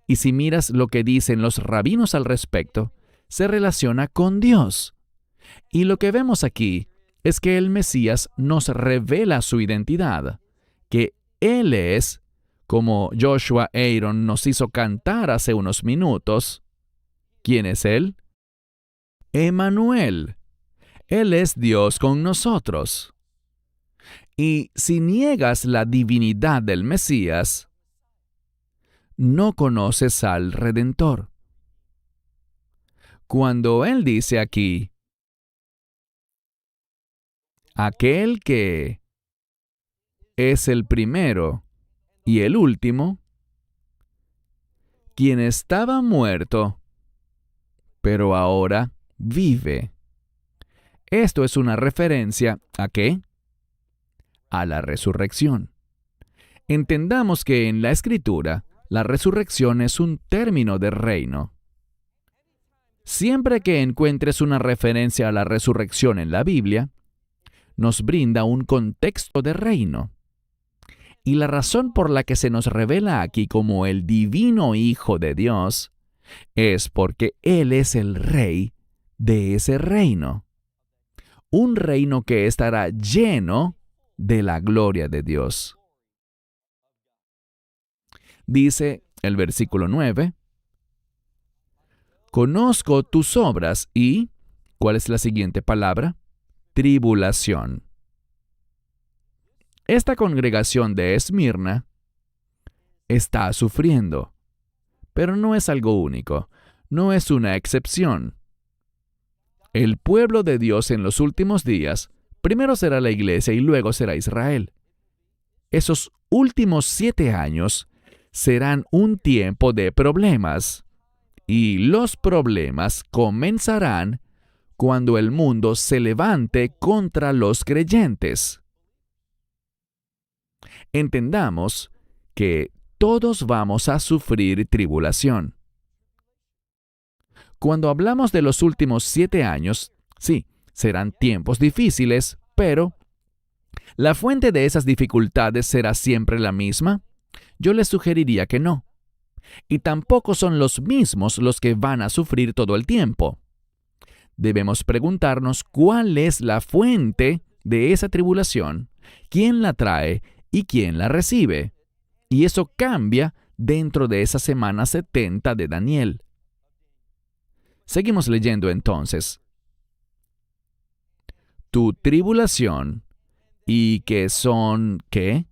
[SPEAKER 2] Y si miras lo que dicen los rabinos al respecto, se relaciona con Dios. Y lo que vemos aquí es que el Mesías nos revela su identidad, que Él es, como Joshua Aaron nos hizo cantar hace unos minutos. ¿Quién es Él? Emmanuel. Él es Dios con nosotros. Y si niegas la divinidad del Mesías, no conoces al Redentor. Cuando Él dice aquí, aquel que es el primero y el último, quien estaba muerto, pero ahora vive. Esto es una referencia ¿a qué? A la resurrección. Entendamos que en la Escritura, la resurrección es un término de reino. Siempre que encuentres una referencia a la resurrección en la Biblia, nos brinda un contexto de reino. Y la razón por la que se nos revela aquí como el divino Hijo de Dios es porque Él es el Rey de ese reino. Un reino que estará lleno de la gloria de Dios. Dice el versículo 9, conozco tus obras y, ¿cuál es la siguiente palabra? Tribulación. Esta congregación de Esmirna está sufriendo, pero no es algo único, no es una excepción. El pueblo de Dios en los últimos días, primero será la iglesia y luego será Israel. Esos últimos 7 años serán un tiempo de problemas, y los problemas comenzarán cuando el mundo se levante contra los creyentes. Entendamos que todos vamos a sufrir tribulación. Cuando hablamos de los últimos 7 años, sí, serán tiempos difíciles, pero ¿la fuente de esas dificultades será siempre la misma? Yo les sugeriría que no. Y tampoco son los mismos los que van a sufrir todo el tiempo. Debemos preguntarnos cuál es la fuente de esa tribulación, quién la trae y quién la recibe. Y eso cambia dentro de esa semana 70 de Daniel. Seguimos leyendo entonces. Tu tribulación, ¿y que son qué?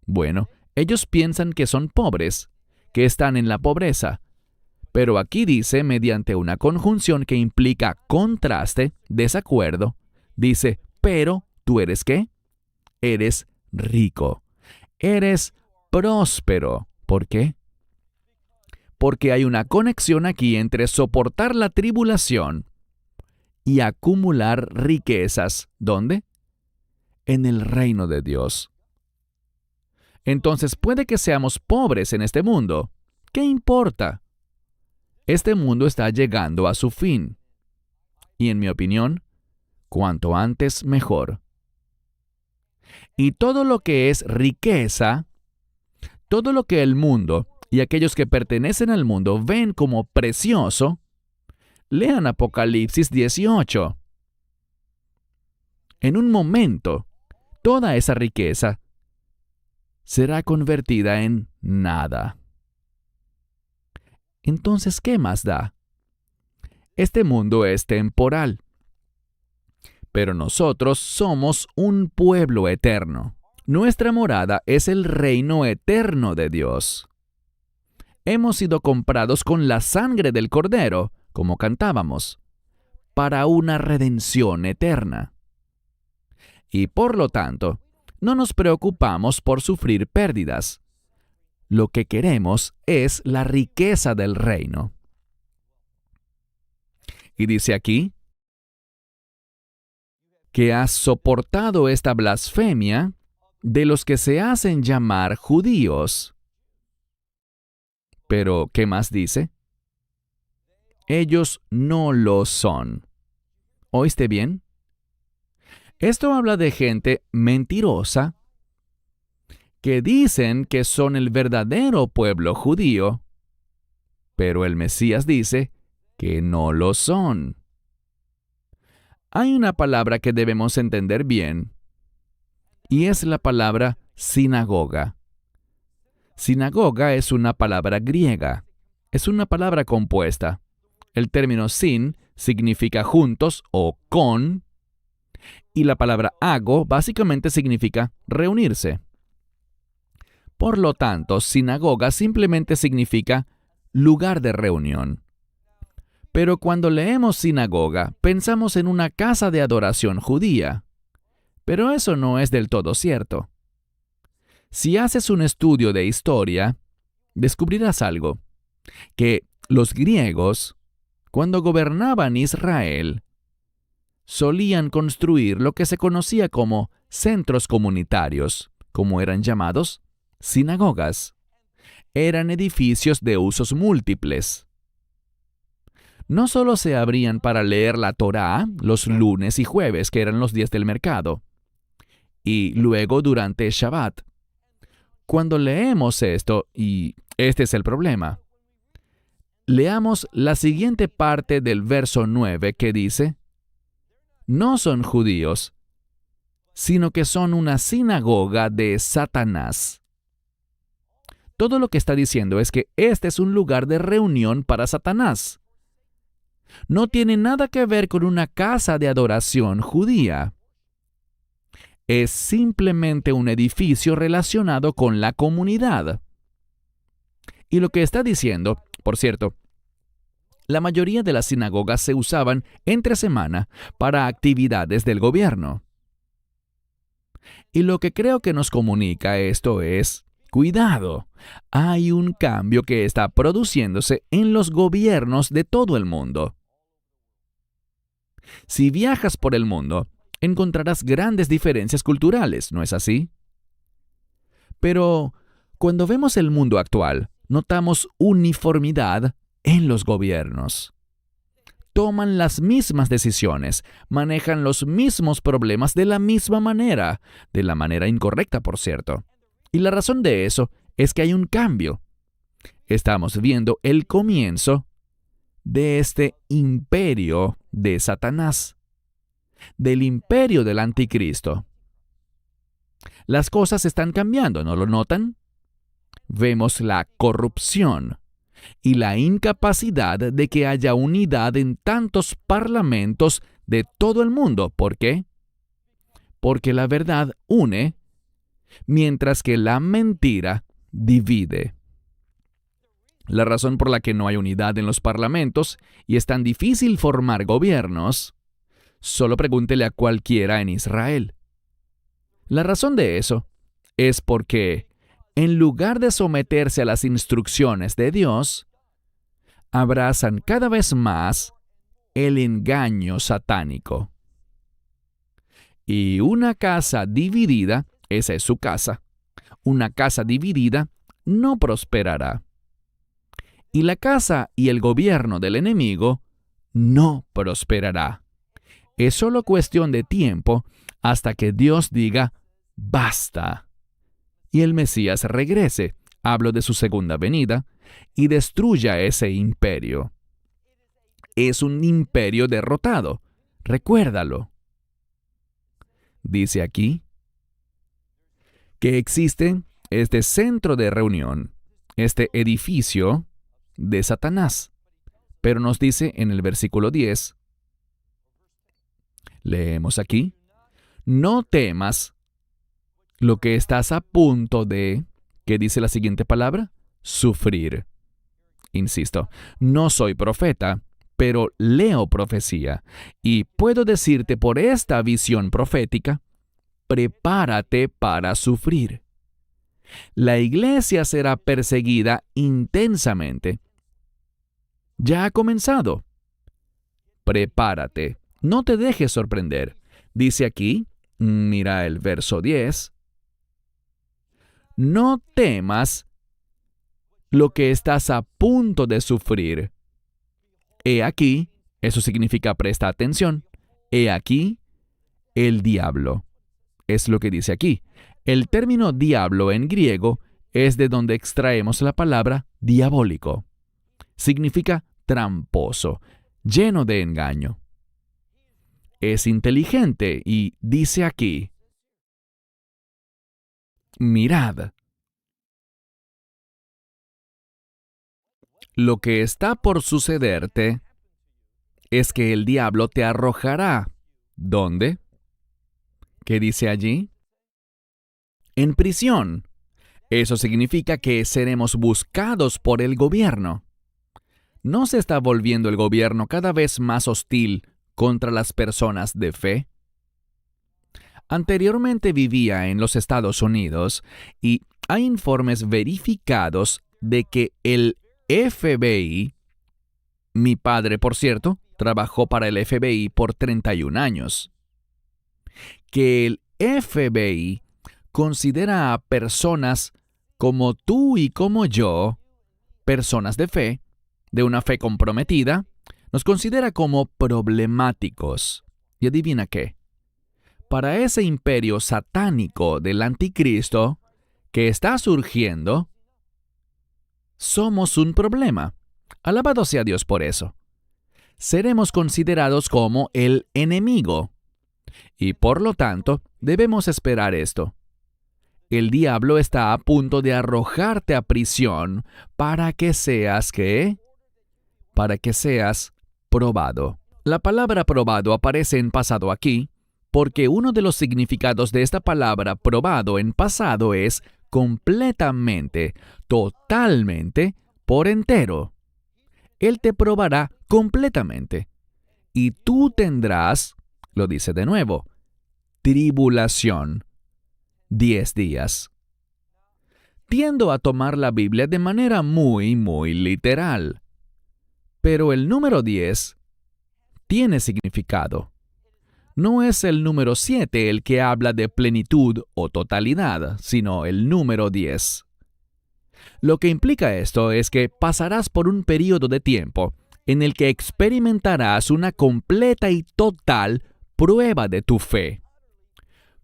[SPEAKER 2] Bueno, ellos piensan que son pobres, que están en la pobreza. Pero aquí dice, mediante una conjunción que implica contraste, desacuerdo, dice, pero ¿tú eres qué? Eres rico. Eres próspero. ¿Por qué? Porque hay una conexión aquí entre soportar la tribulación y acumular riquezas. ¿Dónde? En el reino de Dios. Entonces puede que seamos pobres en este mundo. ¿Qué importa? Este mundo está llegando a su fin. Y en mi opinión, cuanto antes mejor. Y todo lo que es riqueza, todo lo que el mundo y aquellos que pertenecen al mundo ven como precioso, lean Apocalipsis 18. En un momento, toda esa riqueza será convertida en nada. Entonces, ¿qué más da? Este mundo es temporal, pero nosotros somos un pueblo eterno. Nuestra morada es el reino eterno de Dios. Hemos sido comprados con la sangre del Cordero, como cantábamos, para una redención eterna. Y por lo tanto, no nos preocupamos por sufrir pérdidas. Lo que queremos es la riqueza del reino. Y dice aquí que has soportado esta blasfemia de los que se hacen llamar judíos. Pero, ¿qué más dice? Ellos no lo son. ¿Oíste bien? Esto habla de gente mentirosa que dicen que son el verdadero pueblo judío, pero el Mesías dice que no lo son. Hay una palabra que debemos entender bien, y es la palabra sinagoga. Sinagoga es una palabra griega, es una palabra compuesta. El término sin significa juntos o con, Y la palabra ago básicamente significa reunirse. Por lo tanto, sinagoga simplemente significa lugar de reunión. Pero cuando leemos sinagoga, pensamos en una casa de adoración judía. Pero eso no es del todo cierto. Si haces un estudio de historia, descubrirás algo, que los griegos, cuando gobernaban Israel, solían construir lo que se conocía como centros comunitarios, como eran llamados, sinagogas. Eran edificios de usos múltiples. No solo se abrían para leer la Torá los lunes y jueves, que eran los días del mercado, y luego durante Shabbat. Cuando leemos esto, y este es el problema, leamos la siguiente parte del verso 9 que dice, no son judíos, sino que son una sinagoga de Satanás. Todo lo que está diciendo es que este es un lugar de reunión para Satanás. No tiene nada que ver con una casa de adoración judía. Es simplemente un edificio relacionado con la comunidad. Y lo que está diciendo, por cierto, la mayoría de las sinagogas se usaban entre semana para actividades del gobierno. Y lo que creo que nos comunica esto es, cuidado, hay un cambio que está produciéndose en los gobiernos de todo el mundo. Si viajas por el mundo, encontrarás grandes diferencias culturales, ¿no es así? Pero cuando vemos el mundo actual, notamos uniformidad en los gobiernos. Toman las mismas decisiones, manejan los mismos problemas de la misma manera, de la manera incorrecta, por cierto. Y la razón de eso es que hay un cambio. Estamos viendo el comienzo de este imperio de Satanás, del imperio del anticristo. Las cosas están cambiando, ¿no lo notan? Vemos la corrupción y la incapacidad de que haya unidad en tantos parlamentos de todo el mundo. ¿Por qué? Porque la verdad une, mientras que la mentira divide. La razón por la que no hay unidad en los parlamentos y es tan difícil formar gobiernos, solo pregúntele a cualquiera en Israel. La razón de eso es porque, en lugar de someterse a las instrucciones de Dios, abrazan cada vez más el engaño satánico. Y una casa dividida, esa es su casa, una casa dividida no prosperará. Y la casa y el gobierno del enemigo no prosperará. Es solo cuestión de tiempo hasta que Dios diga, basta. Y el Mesías regrese, hablo de su segunda venida, y destruya ese imperio. Es un imperio derrotado, recuérdalo. Dice aquí que existe este centro de reunión, este edificio de Satanás. Pero nos dice en el versículo 10, leemos aquí, no temas lo que estás a punto de, ¿qué dice la siguiente palabra? Sufrir. Insisto, no soy profeta, pero leo profecía, y puedo decirte por esta visión profética, prepárate para sufrir. La iglesia será perseguida intensamente. Ya ha comenzado. Prepárate, no te dejes sorprender. Dice aquí, mira el verso 10, no temas lo que estás a punto de sufrir. He aquí, eso significa presta atención, he aquí el diablo. Es lo que dice aquí. El término diablo en griego es de donde extraemos la palabra diabólico. Significa tramposo, lleno de engaño. Es inteligente y dice aquí, mirad, lo que está por sucederte es que el diablo te arrojará. ¿Dónde? ¿Qué dice allí? En prisión. Eso significa que seremos buscados por el gobierno. ¿No se está volviendo el gobierno cada vez más hostil contra las personas de fe? Anteriormente vivía en los Estados Unidos y hay informes verificados de que el FBI, mi padre, por cierto, trabajó para el FBI por 31 años, que el FBI considera a personas como tú y como yo, personas de fe, de una fe comprometida, nos considera como problemáticos. Y adivina qué. Para ese imperio satánico del anticristo que está surgiendo, somos un problema. Alabado sea Dios por eso. Seremos considerados como el enemigo. Y por lo tanto, debemos esperar esto. El diablo está a punto de arrojarte a prisión para que seas, ¿qué? Para que seas probado. La palabra probado aparece en pasado aquí, porque uno de los significados de esta palabra probado en pasado es completamente, totalmente, por entero. Él te probará completamente. Y tú tendrás, lo dice de nuevo, tribulación. 10 días. Tiendo a tomar la Biblia de manera muy literal. Pero el número 10 tiene significado. No es el número 7 el que habla de plenitud o totalidad, sino el número 10. Lo que implica esto es que pasarás por un periodo de tiempo en el que experimentarás una completa y total prueba de tu fe.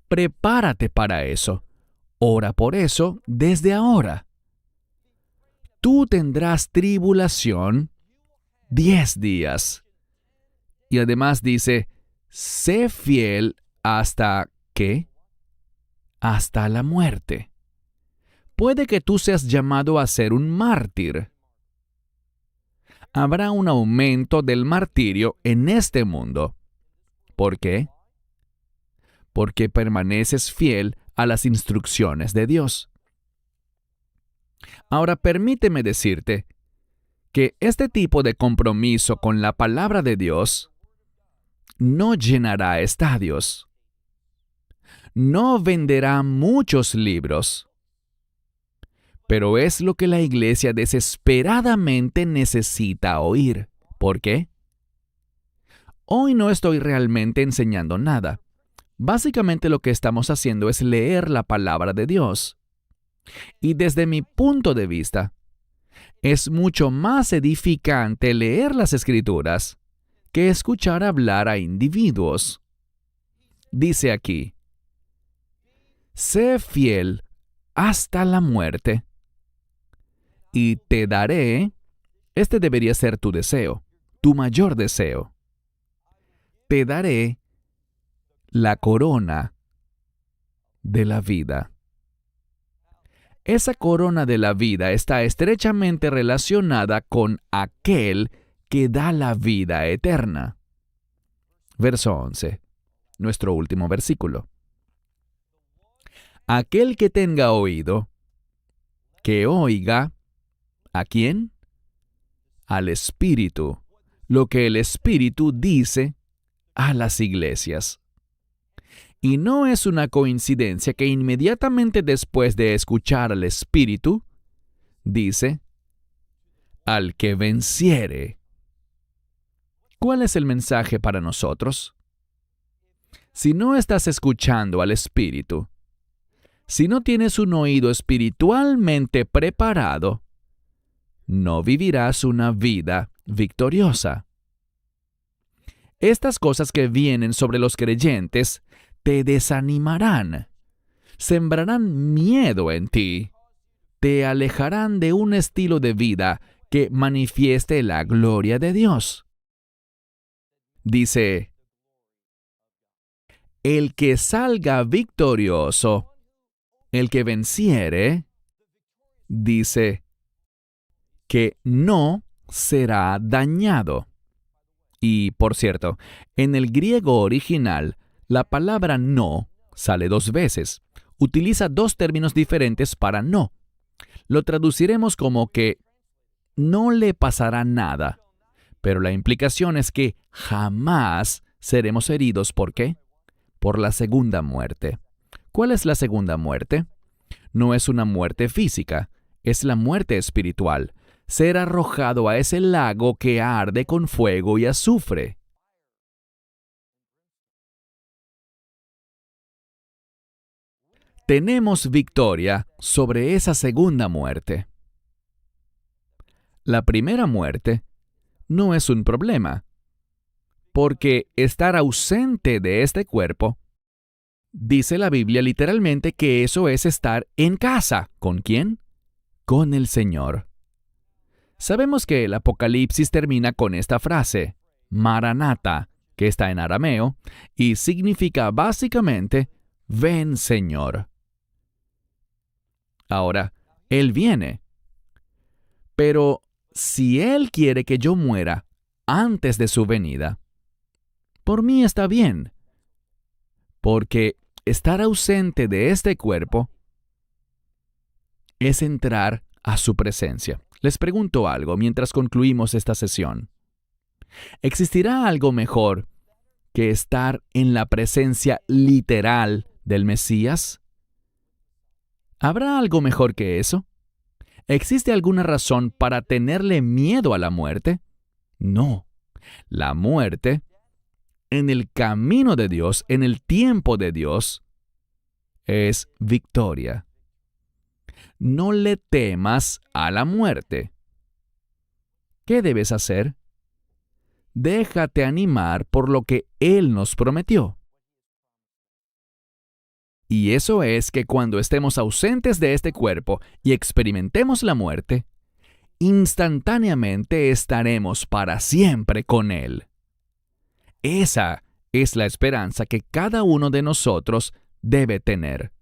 [SPEAKER 2] Prepárate para eso. Ora por eso desde ahora. Tú tendrás tribulación 10 días. Y además dice, sé fiel hasta ¿qué? Hasta la muerte. Puede que tú seas llamado a ser un mártir. Habrá un aumento del martirio en este mundo. ¿Por qué? Porque permaneces fiel a las instrucciones de Dios. Ahora permíteme decirte que este tipo de compromiso con la palabra de Dios no llenará estadios, no venderá muchos libros, pero es lo que la iglesia desesperadamente necesita oír. ¿Por qué? Hoy no estoy realmente enseñando nada. Básicamente lo que estamos haciendo es leer la palabra de Dios. Y desde mi punto de vista, es mucho más edificante leer las Escrituras que escuchar hablar a individuos. Dice aquí, sé fiel hasta la muerte, y te daré, este debería ser tu deseo, tu mayor deseo, te daré la corona de la vida. Esa corona de la vida está estrechamente relacionada con aquel que da la vida eterna. Verso 11, nuestro último versículo. Aquel que tenga oído, que oiga, ¿a quién? Al Espíritu, lo que el Espíritu dice a las iglesias. Y no es una coincidencia que inmediatamente después de escuchar al Espíritu, dice, al que venciere. ¿Cuál es el mensaje para nosotros? Si no estás escuchando al Espíritu, si no tienes un oído espiritualmente preparado, no vivirás una vida victoriosa. Estas cosas que vienen sobre los creyentes te desanimarán, sembrarán miedo en ti, te alejarán de un estilo de vida que manifieste la gloria de Dios. Dice, el que salga victorioso, el que venciere, dice que no será dañado. Y, por cierto, en el griego original, la palabra no sale 2 veces. Utiliza 2 términos diferentes para no. Lo traduciremos como que no le pasará nada, pero la implicación es que jamás seremos heridos. ¿Por qué? Por la segunda muerte. ¿Cuál es la segunda muerte? No es una muerte física, es la muerte espiritual. Ser arrojado a ese lago que arde con fuego y azufre. Tenemos victoria sobre esa segunda muerte. La primera muerte no es un problema, porque estar ausente de este cuerpo, dice la Biblia literalmente que eso es estar en casa. ¿Con quién? Con el Señor. Sabemos que el Apocalipsis termina con esta frase, Maranata, que está en arameo, y significa básicamente, ven Señor. Ahora, Él viene. Pero si Él quiere que yo muera antes de su venida, por mí está bien, porque estar ausente de este cuerpo es entrar a su presencia. Les pregunto algo mientras concluimos esta sesión. ¿Existirá algo mejor que estar en la presencia literal del Mesías? ¿Habrá algo mejor que eso? ¿Existe alguna razón para tenerle miedo a la muerte? No. La muerte, en el camino de Dios, en el tiempo de Dios, es victoria. No le temas a la muerte. ¿Qué debes hacer? Déjate animar por lo que Él nos prometió. Y eso es que cuando estemos ausentes de este cuerpo y experimentemos la muerte, instantáneamente estaremos para siempre con Él. Esa es la esperanza que cada uno de nosotros debe tener.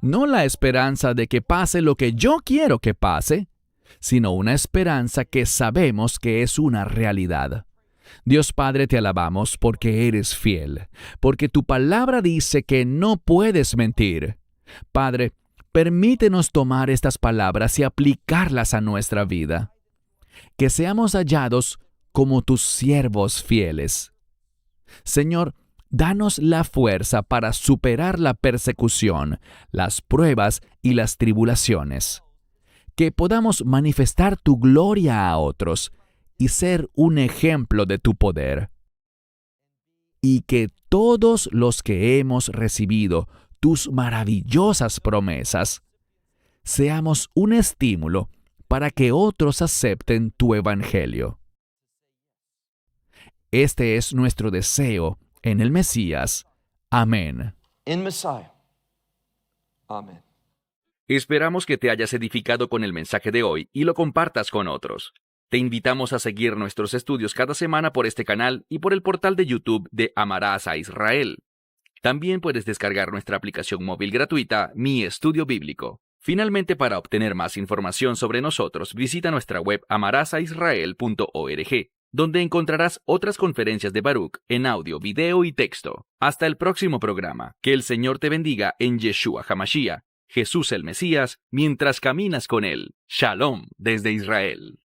[SPEAKER 2] No la esperanza de que pase lo que yo quiero que pase, sino una esperanza que sabemos que es una realidad. Dios Padre, te alabamos porque eres fiel, porque tu palabra dice que no puedes mentir. Padre, permítenos tomar estas palabras y aplicarlas a nuestra vida. Que seamos hallados como tus siervos fieles. Señor, danos la fuerza para superar la persecución, las pruebas y las tribulaciones. Que podamos manifestar tu gloria a otros y ser un ejemplo de tu poder. Y que todos los que hemos recibido tus maravillosas promesas, seamos un estímulo para que otros acepten tu evangelio. Este es nuestro deseo en el Mesías. Amén.
[SPEAKER 1] In Messiah. Amen.
[SPEAKER 2] Esperamos que te hayas edificado con el mensaje de hoy y lo compartas con otros. Te invitamos a seguir nuestros estudios cada semana por este canal y por el portal de YouTube de Amarás a Israel. También puedes descargar nuestra aplicación móvil gratuita, Mi Estudio Bíblico. Finalmente, para obtener más información sobre nosotros, visita nuestra web amarasaisrael.org, donde encontrarás otras conferencias de Baruch en audio, video y texto. Hasta el próximo programa. Que el Señor te bendiga en Yeshua HaMashiach, Jesús el Mesías, mientras caminas con Él. Shalom desde Israel.